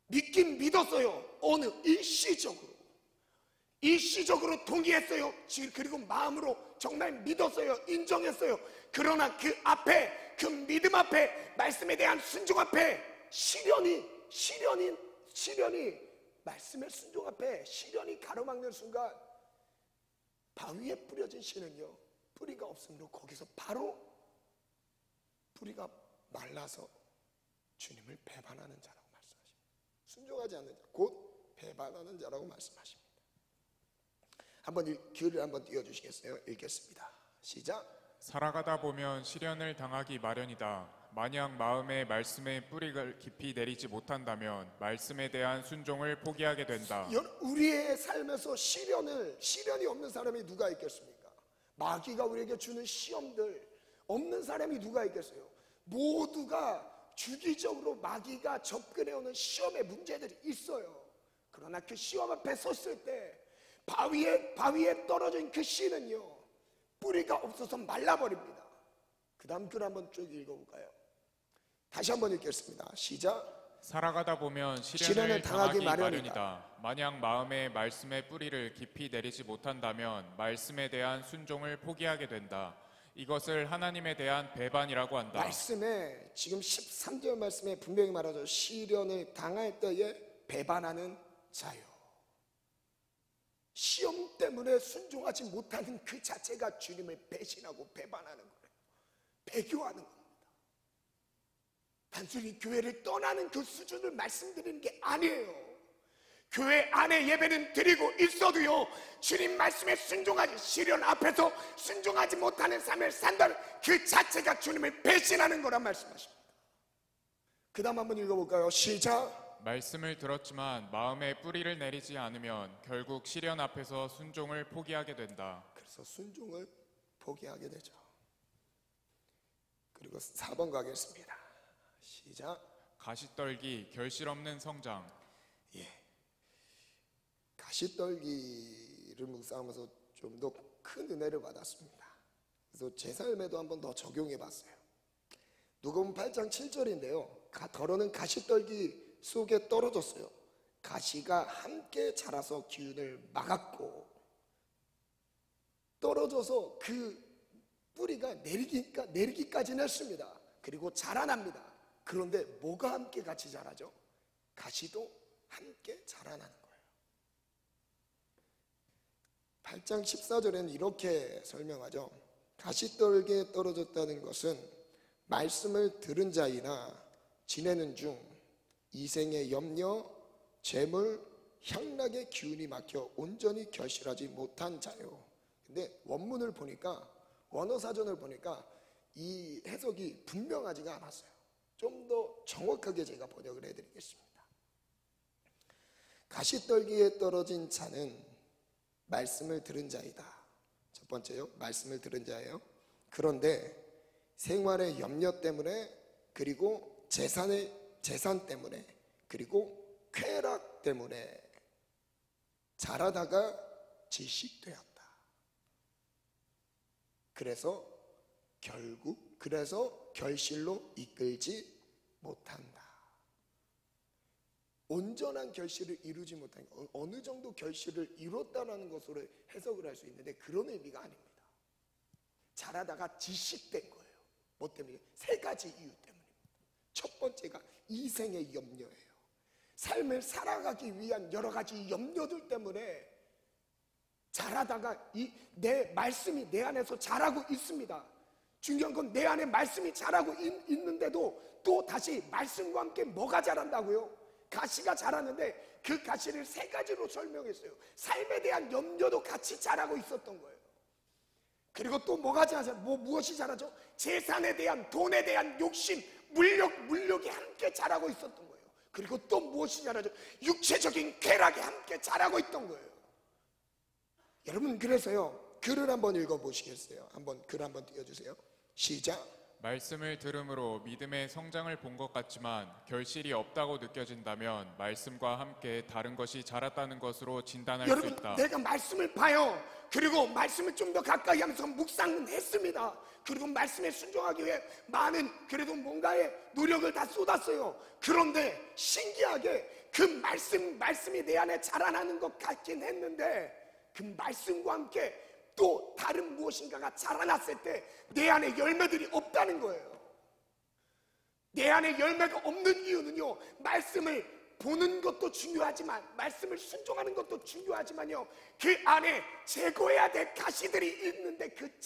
믿긴 믿었어요. 어느 일시적으로 동의했어요. 그리고 마음으로 정말 믿었어요. 인정했어요. 그러나 그 앞에, 그 믿음 앞에, 말씀에 대한 순종 앞에 시련이 말씀의 순종 앞에 시련이 가로막는 순간 바위에 뿌려진 씨는요 뿌리가 없으므로 거기서 바로 뿌리가 말라서 주님을 배반하는 자라고 말씀하십니다. 순종하지 않는 자, 곧 배반하는 자라고 말씀하십니다. 한번 기회를 한번 띄워주시겠어요? 읽겠습니다. 시작. 살아가다 보면 시련을 당하기 마련이다. 만약 마음에 말씀의 뿌리를 깊이 내리지 못한다면 말씀에 대한 순종을 포기하게 된다. 우리의 삶에서 시련이 없는 사람이 누가 있겠습니까? 마귀가 우리에게 주는 시험들 없는 사람이 누가 있겠어요? 모두가 주기적으로 마귀가 접근해오는 시험의 문제들이 있어요. 그러나 그 시험 앞에 섰을 때 바위에 떨어진 그 씨는요, 뿌리가 없어서 말라버립니다. 그 다음 글 한번 쭉 읽어볼까요? 다시 한번 읽겠습니다. 시작. 살아가다 보면 시련을 당하기 마련이다. 만약 마음에 말씀의 뿌리를 깊이 내리지 못한다면 말씀에 대한 순종을 포기하게 된다. 이것을 하나님에 대한 배반이라고 한다. 말씀에 지금 13절 말씀에 분명히 말하죠. 시련을 당할 때에 배반하는 자요. 시험 때문에 순종하지 못하는 그 자체가 주님을 배신하고 배반하는 거예요. 배교하는 겁니다. 단순히 교회를 떠나는 그 수준을 말씀드리는 게 아니에요. 교회 안에 예배는 드리고 있어도요, 주님 말씀에 순종하지, 시련 앞에서 순종하지 못하는 삶을 산다는 그 자체가 주님을 배신하는 거란 말씀하십니다. 그 다음 한번 읽어볼까요? 시작. 말씀을 들었지만 마음에 뿌리를 내리지 않으면 결국 시련 앞에서 순종을 포기하게 된다. 그래서 순종을 포기하게 되죠. 그리고 4번 가겠습니다. 시작. 가시떨기 결실 없는 성장. 가시떨기를 묵상하면서 좀 더 큰 은혜를 받았습니다. 그래서 제 삶에도 한번 더 적용해 봤어요. 누가복음 8장 7절인데요. 덜어는 가시떨기 속에 떨어졌어요. 가시가 함께 자라서 기운을 막았고, 떨어져서 그 뿌리가 내리기까지는 했습니다. 그리고 자라납니다. 그런데 뭐가 함께 같이 자라죠? 가시도 함께 자라나는 거예요. 8장 14절에는 이렇게 설명하죠. 가시떨기에 떨어졌다는 것은 말씀을 들은 자이나 지내는 중 이생의 염려, 재물, 향락의 기운이 막혀 온전히 결실하지 못한 자요. 근데 원문을 보니까, 원어사전을 보니까 이 해석이 분명하지가 않았어요. 좀 더 정확하게 제가 번역을 해드리겠습니다. 가시떨기에 떨어진 자는 말씀을 들은 자이다. 첫 번째요, 말씀을 들은 자예요. 그런데 생활의 염려 때문에, 그리고 재산 때문에, 그리고 쾌락 때문에 자라다가 질식되었다. 그래서 결실로 이끌지 못한다. 온전한 결실을 이루지 못한, 어느 정도 결실을 이뤘다는 것으로 해석을 할 수 있는데 그런 의미가 아닙니다. 자라다가 질식된 거예요. 뭐 때문에? 세 가지 이유 때문입니다. 첫 번째가 이생의 염려예요. 삶을 살아가기 위한 여러 가지 염려들 때문에 자라다가 내 말씀이 내 안에서 자라고 있습니다. 중요한 건 내 안에 말씀이 자라고 있는데도 또 다시 말씀과 함께 뭐가 자란다고요? 가시가 자랐는데 그 가시를 세 가지로 설명했어요. 삶에 대한 염려도 같이 자라고 있었던 거예요. 그리고 또 뭐가 자라죠? 무엇이 자라죠? 재산에 대한, 돈에 대한 욕심, 물욕이 함께 자라고 있었던 거예요. 그리고 또 무엇이 자라죠? 육체적인 쾌락이 함께 자라고 있던 거예요. 여러분, 그래서요, 글을 한번 읽어보시겠어요? 글 한번 띄워주세요. 시작. 말씀을 들음으로 믿음의 성장을 본 것 같지만 결실이 없다고 느껴진다면 말씀과 함께 다른 것이 자랐다는 것으로 진단할 수 있다. 여러분, 내가 말씀을 봐요. 그리고 말씀을 좀 더 가까이 하면서 묵상은 했습니다. 그리고 말씀에 순종하기 위해 많은, 그래도 뭔가의 노력을 다 쏟았어요. 그런데 신기하게 그 말씀이 내 안에 자라나는 것 같긴 했는데 그 말씀과 함께 또 다른 무엇인가가 자라났을 때 내 안에 열매들이 없다는 거예요. 내 안에 열매가 없는 이유는요, 말씀을 보는 것도 중요하지만, 말씀을 순종하는 것도 중요하지만요, 그 안에 제거해야 될 가시들이 있는데 그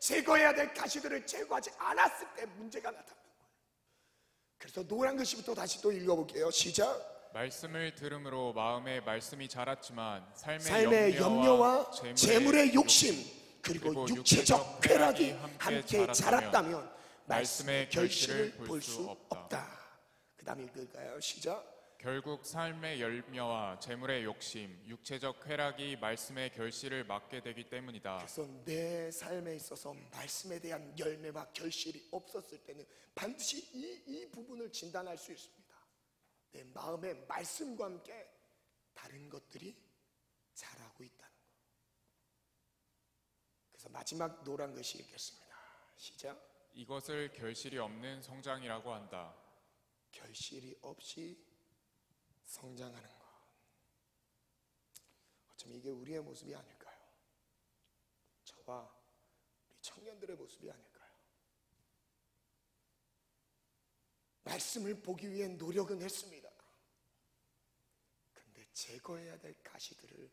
제거해야 될 가시들을 제거하지 않았을 때 문제가 나타나는 거예요. 그래서 노란 글씨부터 다시 또 읽어볼게요. 시작. 말씀을 들음으로 마음에 말씀이 자랐지만 삶의 염려와 재물의 욕심 그리고 육체적 쾌락이 함께 자랐다면 말씀의 결실을 볼 수 없다. 그 다음 읽을까요? 시작. 결국 삶의 열매와 재물의 욕심, 육체적 쾌락이 말씀의 결실을 막게 되기 때문이다. 그래서 내 삶에 있어서 말씀에 대한 열매와 결실이 없었을 때는 반드시 이 부분을 진단할 수 있습니다. 내 마음에 말씀과 함께 다른 것들이 자라고 있다는 것. 그래서 마지막 노란 글씨 읽겠습니다. 시작. 이것을 결실이 없는 성장이라고 한다. 결실이 없이 성장하는 것. 어쩌면 이게 우리의 모습이 아닐까요? 저와 우리 청년들의 모습이 아닐까요? 말씀을 보기 위해 노력은 했습니다. 그런데 제거해야 될 가시들을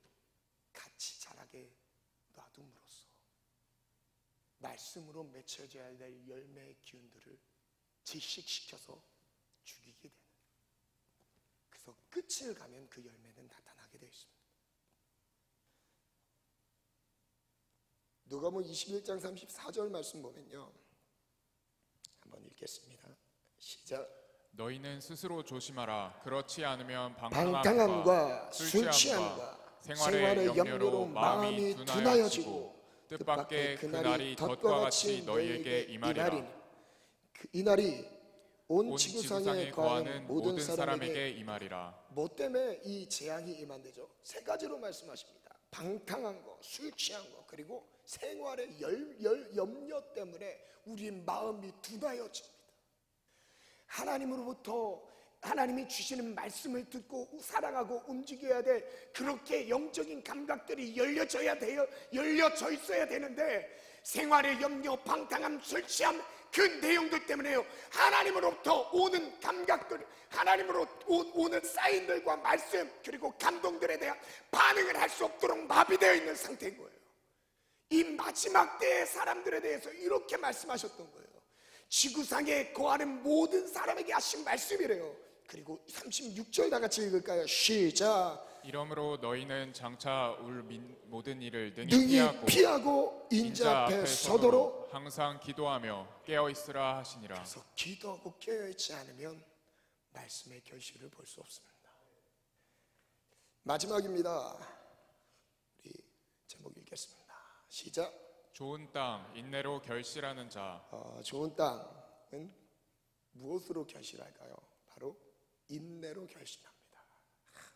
같이 자라게 놔둠으로써 말씀으로 맺혀져야 될 열매의 기운들을 질식시켜서 죽이게 되는, 그래서 끝을 가면 그 열매는 나타나게 되어 있습니다. 누가복음 21장 34절 말씀 보면요, 한번 읽겠습니다. 시작. 너희는 스스로 조심하라. 그렇지 않으면 방탕함과 술 취함과 생활의 염려로 마음이 둔하여지고 뜻밖의 그날이 덫과 같이 너희에게 임하리라. 이 날이 온 지구상에 거하는 모든 사람에게 임하리라. 뭐 때문에 이 재앙이 임한대죠? 세 가지로 말씀하십니다. 방탕한 거, 술 취한 거, 그리고 생활의 염려 때문에 우리 마음이 둔하여집니다. 하나님으로부터 하나님이 주시는 말씀을 듣고 사랑하고 움직여야 돼. 그렇게 영적인 감각들이 열려져 있어야 되는데, 생활의 염려, 방탕함, 술 취함, 그 내용들 때문에요, 하나님으로부터 오는 감각들, 하나님으로 오는 사인들과 말씀, 그리고 감동들에 대한 반응을 할 수 없도록 마비되어 있는 상태인 거예요. 이 마지막 때의 사람들에 대해서 이렇게 말씀하셨던 거예요. 지구상에 거하는 모든 사람에게 하신 말씀이래요. 그리고 36절 다 같이 읽을까요? 시작. 이러므로 너희는 장차 올 모든 일을 능히 피하고 인자 앞에 서도록 항상 기도하며 깨어 있으라 하시니라. 그래서 기도하고 깨어 있지 않으면 말씀의 결실을 볼 수 없습니다. 마지막입니다. 우리 제목 읽겠습니다. 시작. 좋은 땅 인내로 결실하는 자. 좋은 땅은 무엇으로 결실할까요? 바로 인내로 결실합니다.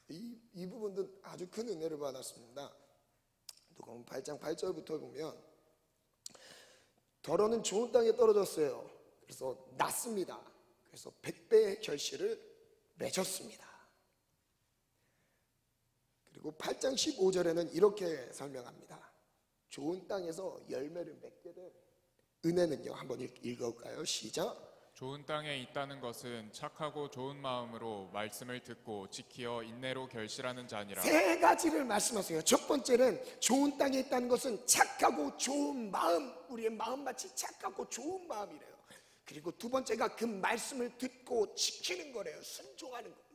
이 부분도 아주 큰 은혜를 받았습니다. 누가복음 8장 8절부터 보면, 더러는 좋은 땅에 떨어졌어요. 그래서 났습니다. 그래서 100배의 결실을 맺었습니다. 그리고 8장 15절에는 이렇게 설명합니다. 좋은 땅에서 열매를 맺게 된 은혜는요, 한번 읽어볼까요? 시작. 좋은 땅에 있다는 것은 착하고 좋은 마음으로 말씀을 듣고 지키어 인내로 결실하는 자니라. 세 가지를 말씀하세요. 첫 번째는 좋은 땅에 있다는 것은 착하고 좋은 마음, 우리의 마음밭이 착하고 좋은 마음이래요. 그리고 두 번째가 그 말씀을 듣고 지키는 거래요. 순종하는 겁니다.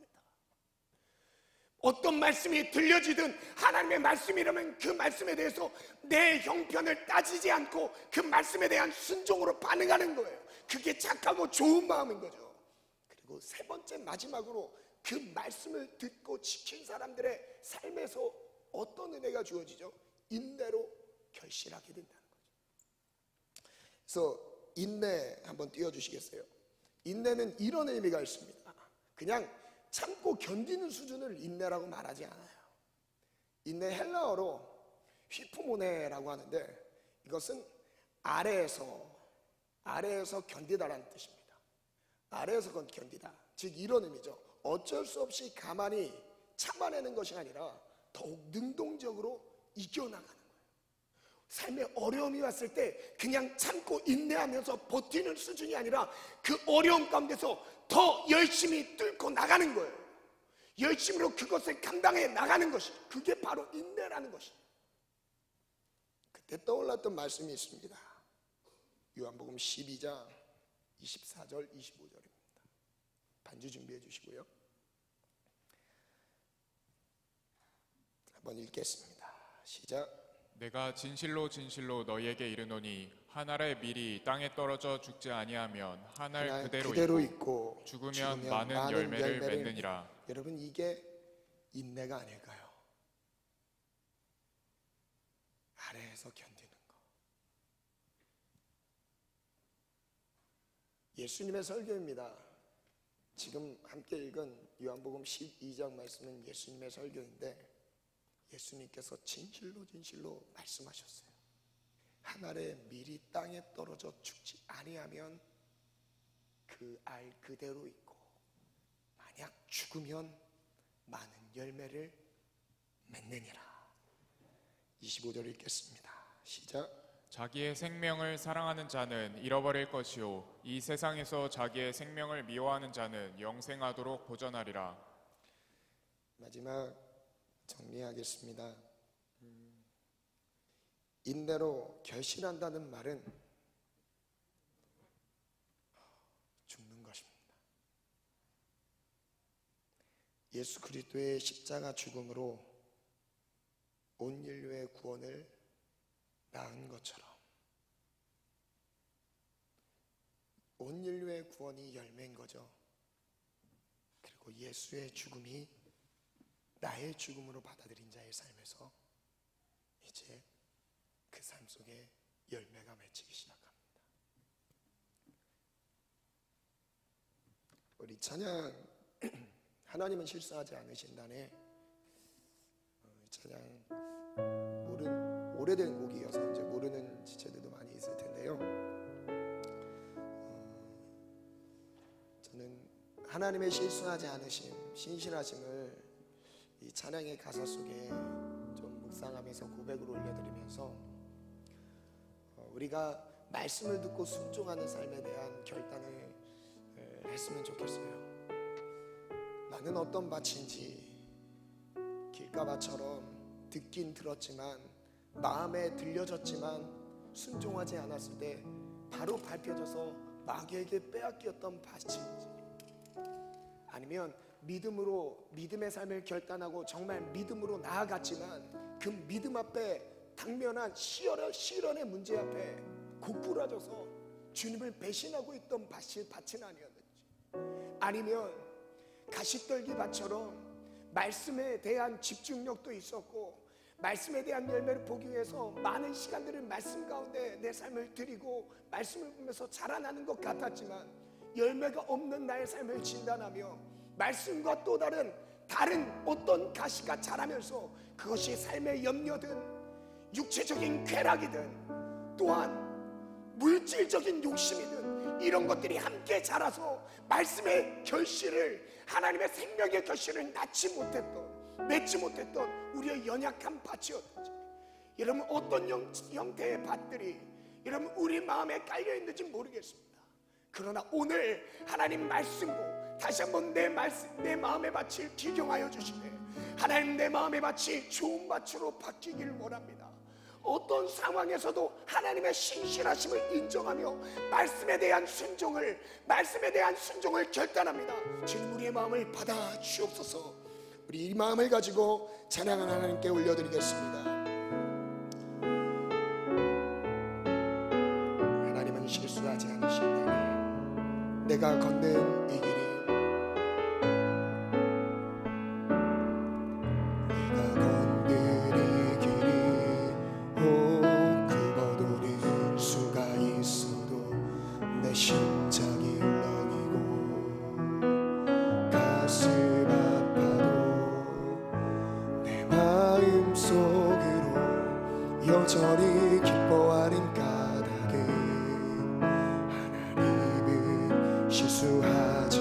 어떤 말씀이 들려지든 하나님의 말씀이라면 그 말씀에 대해서 내 형편을 따지지 않고 그 말씀에 대한 순종으로 반응하는 거예요. 그게 착하고 좋은 마음인 거죠. 그리고 세 번째, 마지막으로 그 말씀을 듣고 지킨 사람들의 삶에서 어떤 은혜가 주어지죠? 인내로 결실하게 된다는 거죠. 그래서 인내 한번 띄워주시겠어요? 인내는 이런 의미가 있습니다. 그냥 참고 견디는 수준을 인내라고 말하지 않아요. 인내 헬라어로 휘프모네라고 하는데, 이것은 아래에서 견디다라는 뜻입니다. 아래에서 견디다, 즉 이런 의미죠. 어쩔 수 없이 가만히 참아내는 것이 아니라 더욱 능동적으로 이겨나가는 거예요. 삶에 어려움이 왔을 때 그냥 참고 인내하면서 버티는 수준이 아니라 그 어려움 가운데서 더 열심히 뚫고 나가는 거예요. 열심으로 그것을 감당해 나가는 것이, 그게 바로 인내라는 것이에요. 그때 떠올랐던 말씀이 있습니다. 요한복음 12장 24절 25절입니다. 반주 준비해 주시고요. 한번 읽겠습니다. 시작. 내가 진실로 진실로 너희에게 이르노니 한 알의 밀이 땅에 떨어져 죽지 아니하면 한 알 그대로 있고 죽으면 많은 열매를 맺느니라. 여러분, 이게 인내가 아닐까요? 아래에서 견디는 거. 예수님의 설교입니다. 지금 함께 읽은 요한복음 12장 말씀은 예수님의 설교인데, 예수님께서 진실로 진실로 말씀하셨어요. 한 알의 밀이 땅에 떨어져 죽지 아니하면 그 알 그대로 있고 만약 죽으면 많은 열매를 맺느니라. 25절 읽겠습니다. 시작. 자기의 생명을 사랑하는 자는 잃어버릴 것이요 이 세상에서 자기의 생명을 미워하는 자는 영생하도록 보전하리라. 마지막 정리하겠습니다. 인내로 결실한다는 말은 죽는 것입니다. 예수 그리스도의 십자가 죽음으로 온 인류의 구원을 낳은 것처럼 온 인류의 구원이 열매인 거죠. 그리고 예수의 죽음이 나의 죽음으로 받아들인 자의 삶에서 이제 그 삶 속에 열매가 맺히기 시작합니다. 우리 찬양 하나님은 실수하지 않으신다네 찬양 오래된 곡이어서 이제 모르는 지체들도 많이 있을 텐데요. 저는 하나님의 실수하지 않으심, 신실하심을 이 찬양의 가사 속에 좀 묵상하면서 고백으로 올려드리면서 우리가 말씀을 듣고 순종하는 삶에 대한 결단을 했으면 좋겠어요. 나는 어떤 밭인지 길가밭처럼 듣긴 들었지만 마음에 들려졌지만 순종하지 않았을 때 바로 밟혀져서 마귀에게 빼앗겼던 밭인지, 아니면 믿음의 삶을 결단하고 정말 믿음으로 나아갔지만 그 믿음 앞에 당면한 시련의 문제 앞에 고꾸라져서 주님을 배신하고 있던 밭은 아니었는지, 아니면 가시떨기 밭처럼 말씀에 대한 집중력도 있었고 말씀에 대한 열매를 보기 위해서 많은 시간들을 말씀 가운데 내 삶을 드리고 말씀을 보면서 자라나는 것 같았지만 열매가 없는 나의 삶을 진단하며 말씀과 또 다른 어떤 가시가 자라면서 그것이 삶의 염려든 육체적인 쾌락이든 또한 물질적인 욕심이든 이런 것들이 함께 자라서 말씀의 결실을, 하나님의 생명의 결실을 맺지 못했던 우리의 연약한 밭이었든지, 여러분 어떤 형태의 밭들이 여러분 우리 마음에 깔려 있는지 모르겠습니다. 그러나 오늘 하나님 말씀으로 다시 한번 내 마음의 밭을 기경하여 주시되 하나님 내 마음의 밭이 좋은 밭으로 바뀌기를 원합니다. 어떤 상황에서도 하나님의 신실하심을 인정하며 말씀에 대한 순종을 결단합니다. 주님, 우리의 마음을 받아 주옵소서. 우리 이 마음을 가지고 찬양을 하나님께 올려드리겠습니다. 하나님은 실수하지 않으신다니 내가 걷는 이 길이 심장이 울렁이고 가슴 아파도 내 마음 속으로 여전히 기뻐하는 까닭에 하나님은 실수하지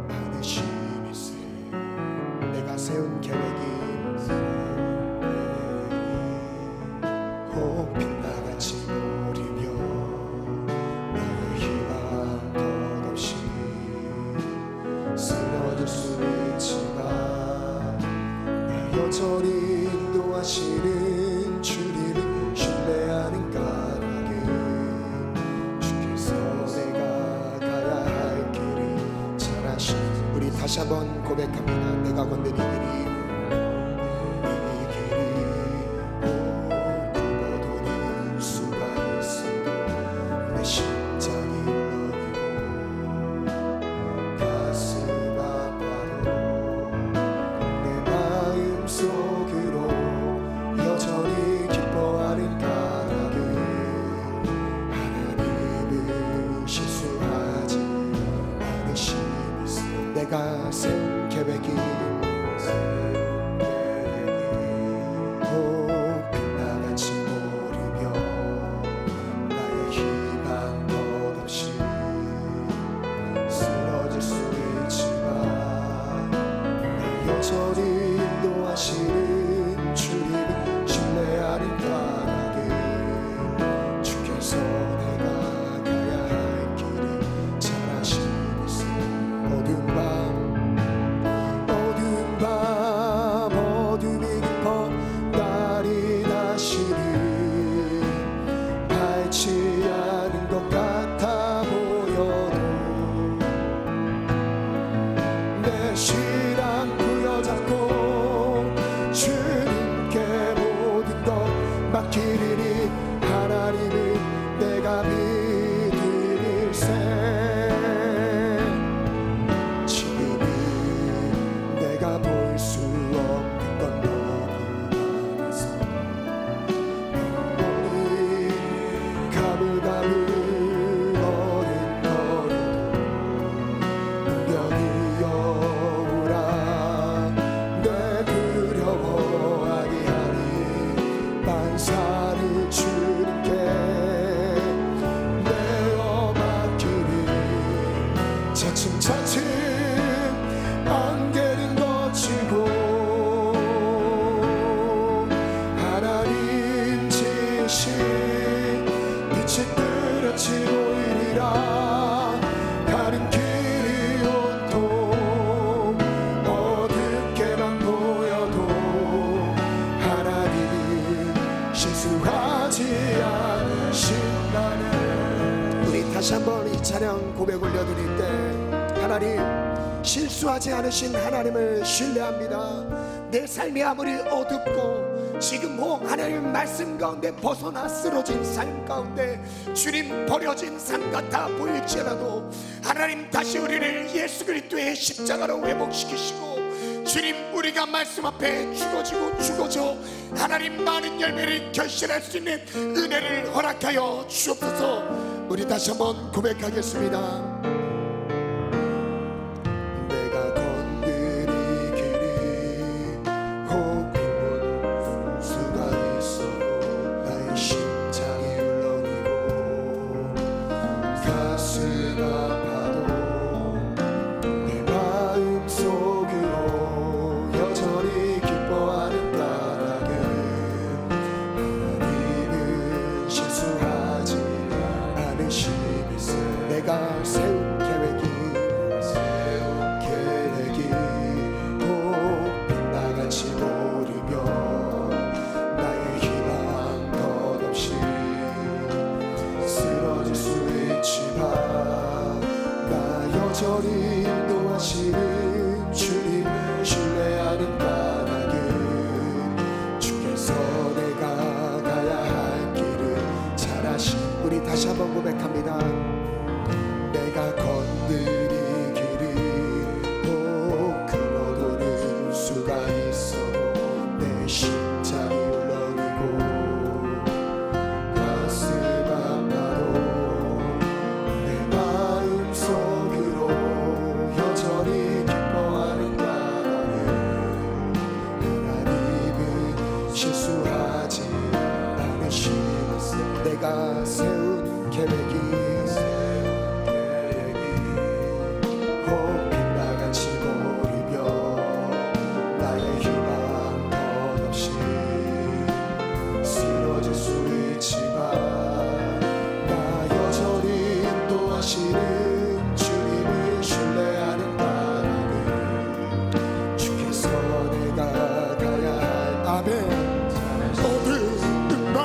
않으시니세. 내가 세운 계획이 빛나같이 보리며 쓰러질 수 있지만 나 여전히 인도하시는 주님을 신뢰하는 까닭에 주께서 내가 가야 할 길을 잘 아시니 한번 고백합니다. 내가 걷는 이 길이 굽어도는 수가 있어도 내 심장이 울렁이고 가슴 아파도 내 마음 속으로 여전히 기뻐하는 까닭은 하나님은 실수하지 않으시면서 내가 세운 계획이 빛나같이 모르며 나의 희망 덧없이 쓰러질 수 있지만 날 여전히 인도하시는 주님을 신뢰하는 까닭은 주께서 내가 가야 할 길을 잘 아시면서 어두운 밤 어둠이 깊어 날이 다시는 밝지 않은 것 같아 보여도 내 신앙 부여잡고 주님께 모든 것 맡기리니 하나님은 내가 믿으리세. 지금은 내가 볼 수 없는 건 너무 많아서 눈물이 가물가물 어른거려도 운명이 여우라 내 두려워 아니하니 만사를 주님께 내어 맡기니 차츰차츰 안개는 거치고 하나님 지신 빛이 뚜렷이 보이리라. 가는 길이 온통 어둡게만 보여도 하나님은 실수하지 않으신다네. 우리 다시 한번 이 찬양 고백 올려드릴 때 하나님 실수하지 않으신 하나님을 신뢰합니다. 내 삶이 아무리 어둡고 지금 하나님 말씀 가운데 벗어나 쓰러진 삶 가운데 주님 버려진 삶 같아 보일지라도 하나님 다시 우리를 예수 그리스도의 십자가로 회복시키시고 주님 우리가 말씀 앞에 죽어져 하나님 많은 열매를 결실할 수 있는 은혜를 허락하여 주옵소서. 우리 다시 한번 고백하겠습니다. 내가 걷는 이 길이 혹 빗물 수가 있어도 나의 심장이 울렁이고 가슴 아파도 내 마음 속으로 여전히 기뻐하는 까닭은 하나님은 실수하지 않으시면서 내가 세운 계획이 꼭 빛나같이 모르며 나의 희망 덧없이 쓰러질 수 있지만 나 여전히 인도하시는 주님을 신뢰하는 까닭은 주께서 내가 가야 할 길을 잘 아시. 우리 다시 한번 고백합니다. 내가 걷는 이 길이 혹 금어도는 수가 있어도 내 심장이 울렁이고 가슴 아파도 내 마음 속으로 여전히 기뻐하는 까닭은 하나님은 실수하지 않으시면서 내가 세운 계획이 빛나같이 보이며 나의 희망 덧없이 쓰러질 수 있지만 나 여전히 인도하시는 주님을 신뢰하는 까닭은 주께서 내가 가야 할 아멘. 어두운 밤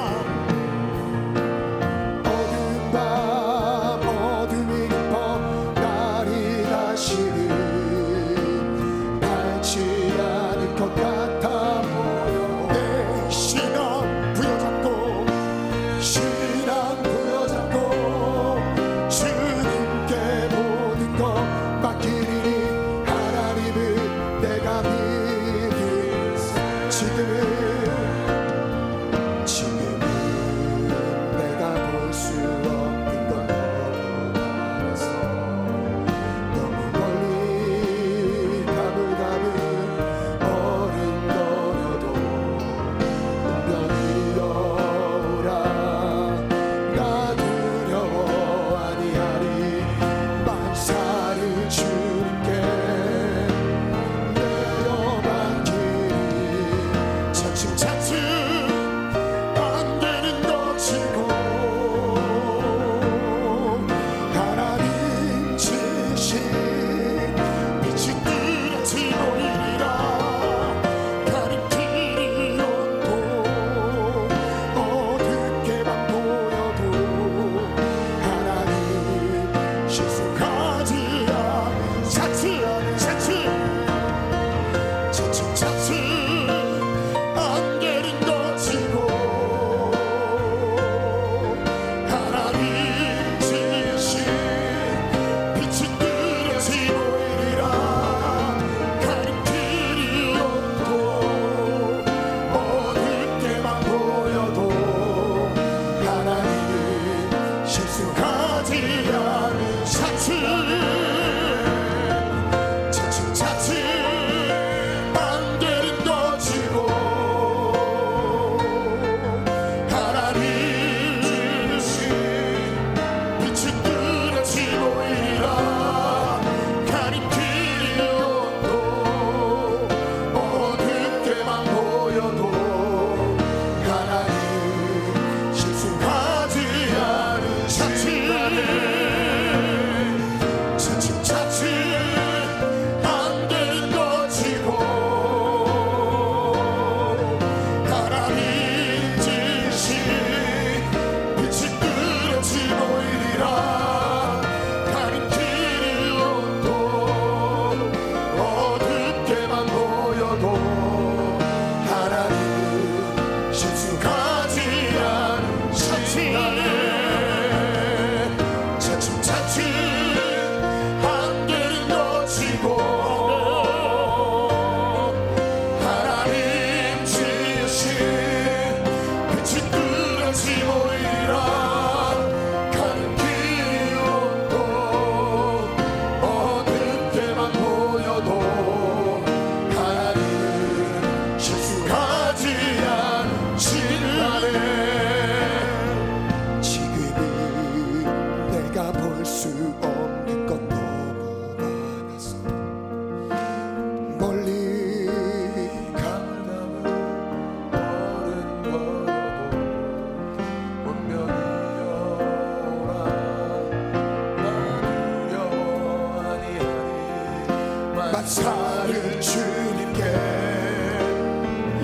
사는 주님께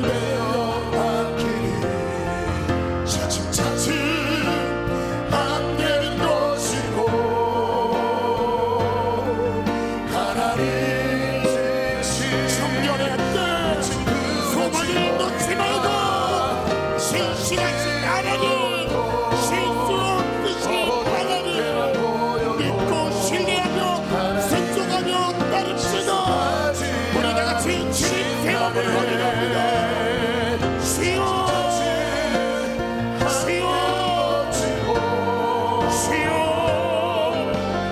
내어받기를 차츰차츰 안 되는 것이고 하나님 청년의 뜻 소망을 놓지 말고 신실하신 하나님 실수 없으신 하나님 믿고 신뢰하며 순종하며 따릅시다. 우리 다같이 주님 세움을 올리갑니다. 주여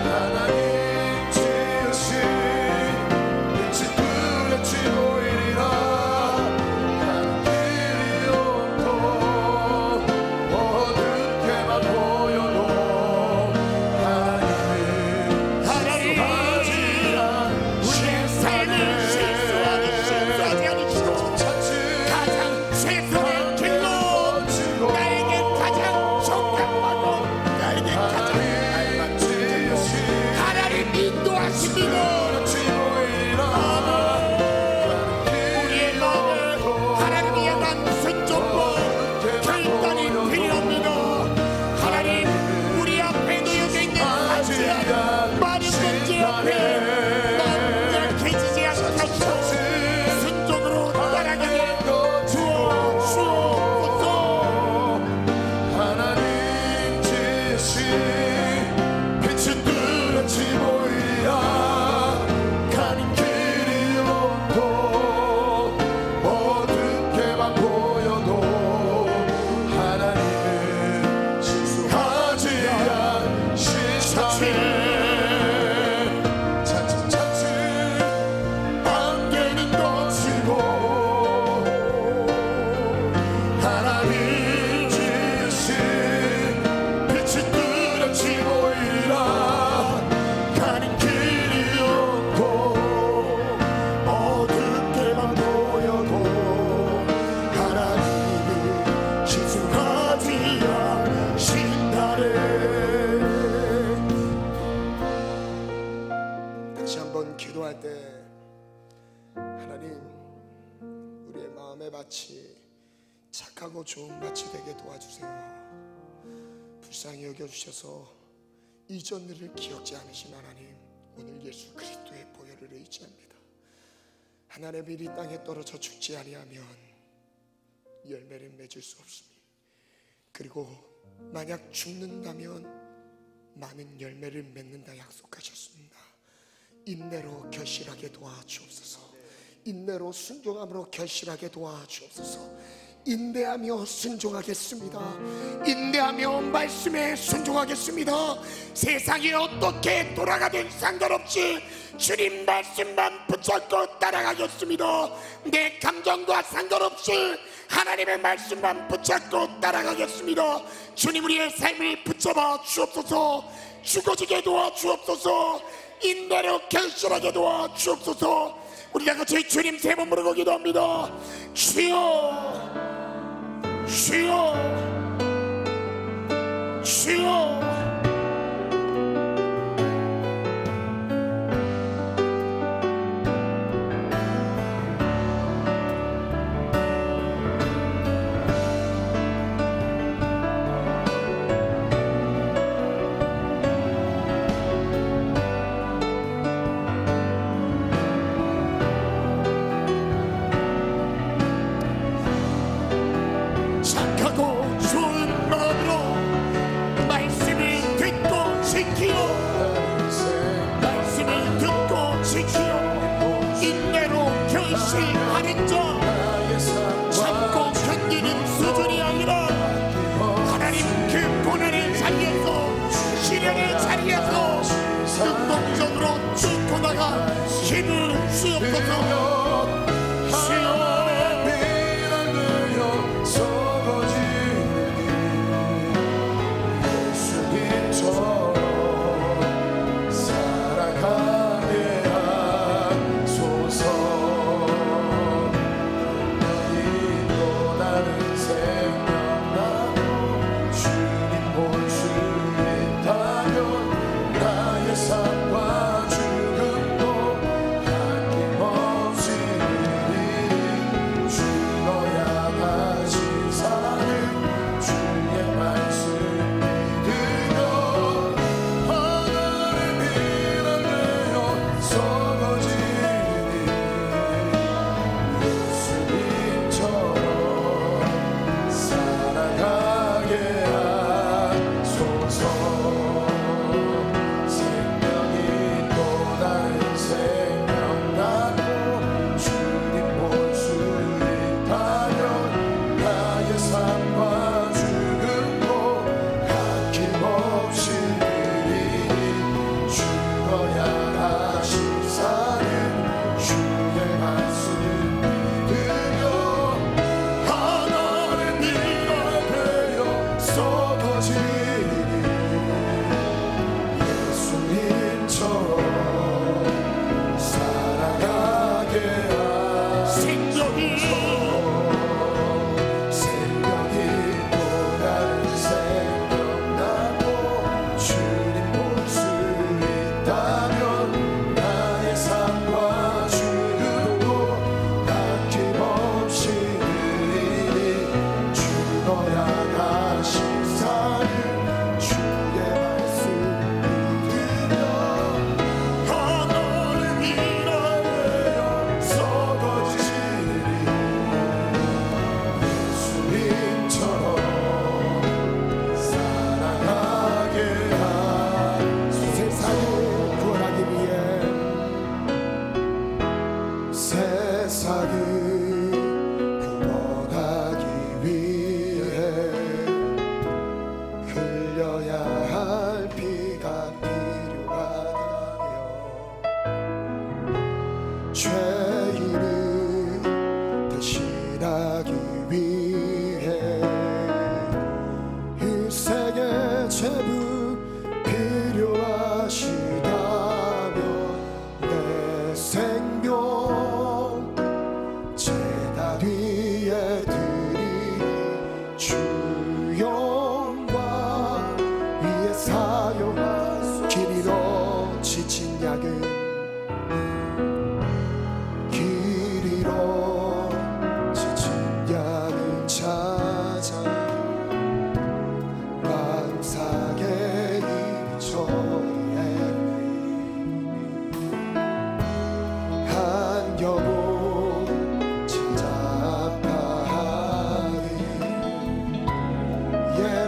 하나님 지으신 빛이 뚜렷이 보이리라. 가는 길이 없고 어둡게만 보여도 하나님은 하나님 우리의 삶을 실수하지 않으시고 가장 최선의 길로 나에게 가장 적합하고 나에게 가장 하나님 인도하십니다. 우리의 마음에 하나님이 향한 순종과 결단이 필요합니다. 하나님 우리 앞에 놓여져 있는 가지한 많은 문제 앞에 마음 약해지지 않고 순종으로 따라가게 주옵소서. 하나님 지으신 빛은 뚜렷이 보이리라. 가는 길이 없고 어둡게만 보여도 하나님은 실수하지 않으시다네. 차츰차츰 안 되는 것이고 하나님 지으신 빛이 뚜렷이 보이리라. 가는 길이 없고 어둡게만 보여도 하나님이 실수하지 않으신다네. 다시 한번 기도할 때 하나님 우리의 마음의 밭이 착하고 좋은 밭이 되게 도와주세요. 불쌍히 여겨주셔서 이전들을 기억지 않으신 하나님, 오늘 예수 그리스도의 보혈을 의지합니다. 하나님의 이 땅에 떨어져 죽지 아니하면 열매를 맺을 수 없습니다. 그리고 만약 죽는다면 많은 열매를 맺는다 약속하셨습니다. 인내로 결실하게 도와주옵소서. 인내로 순종함으로 결실하게 도와주옵소서. 인내하며 순종하겠습니다. 인내하며 말씀에 순종하겠습니다. 세상이 어떻게 돌아가든 상관없이 주님 말씀만 붙잡고 따라가겠습니다. 내 감정과 상관없이 하나님의 말씀만 붙잡고 따라가겠습니다. 주님 우리의 삶을 붙잡아 주옵소서. 죽어지게 도와주옵소서. 인내로 결실하게 도와주옵소서. 우리 다같이 주님 세 번 부르고 기도합니다. 주여 주여 주여. 착하고 좋은 마음으로 말씀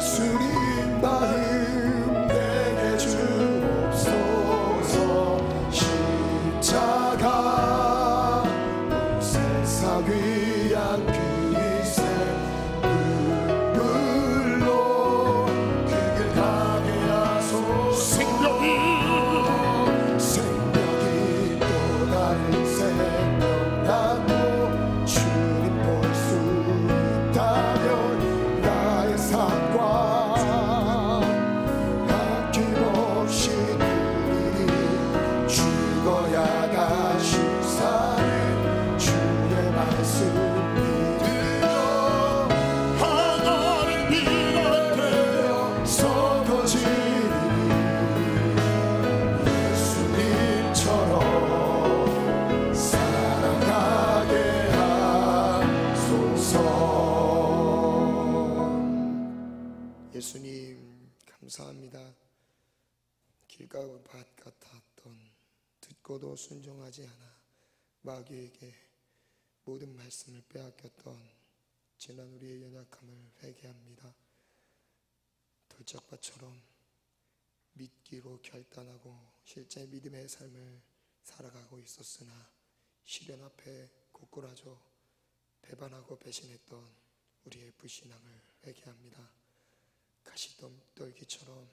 예수님 마음 내게 주옵소서. 십자가 세상 위한 그 희생 눈물로 그 길 가게 하소서. 생명이 또 다른 생명 나고 주님 볼 수 있다면 나의 삶과 아낌없이 누리니 죽어야 다시 사는 주의 말씀 믿으며 하나님 비롯되어 썩어지니 예수님처럼 살아가게 하소서. 예수님 감사합니다. 길가의 밭 같았던 듣고도 순종하지 않아 마귀에게 모든 말씀을 빼앗겼던 지난 우리의 연약함을 회개합니다. 돌짝밭처럼 믿기로 결단하고 실제 믿음의 삶을 살아가고 있었으나 시련 앞에 고꾸라져 배반하고 배신했던 우리의 불신앙을 회개합니다. 가시떨기처럼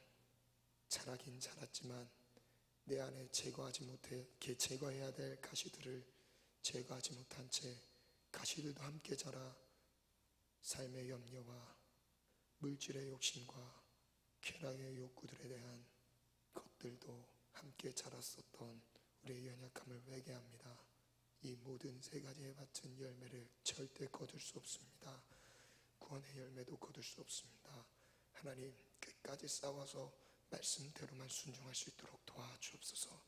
자라긴 자랐지만 내 안에 제거해야 될 가시들을 제거하지 못한 채 가시들도 함께 자라 삶의 염려와 물질의 욕심과 쾌락의 욕구들에 대한 것들도 함께 자랐었던 우리의 연약함을 회개합니다. 이 모든 세 가지의 밭은 열매를 절대 거둘 수 없습니다. 구원의 열매도 거둘 수 없습니다. 하나님 끝까지 싸워서 말씀대로만 순종할 수 있도록 도와주옵소서.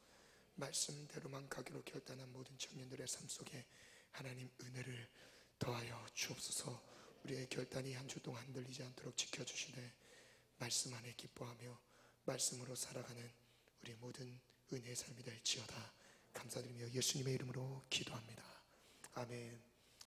말씀대로만 가기로 결단한 모든 청년들의 삶 속에 하나님 은혜를 더하여 주옵소서. 우리의 결단이 한 주 동안 흔들리지 않도록 지켜주시되 말씀 안에 기뻐하며 말씀으로 살아가는 우리 모든 은혜의 삶이 될지어다. 감사드리며 예수님의 이름으로 기도합니다. 아멘.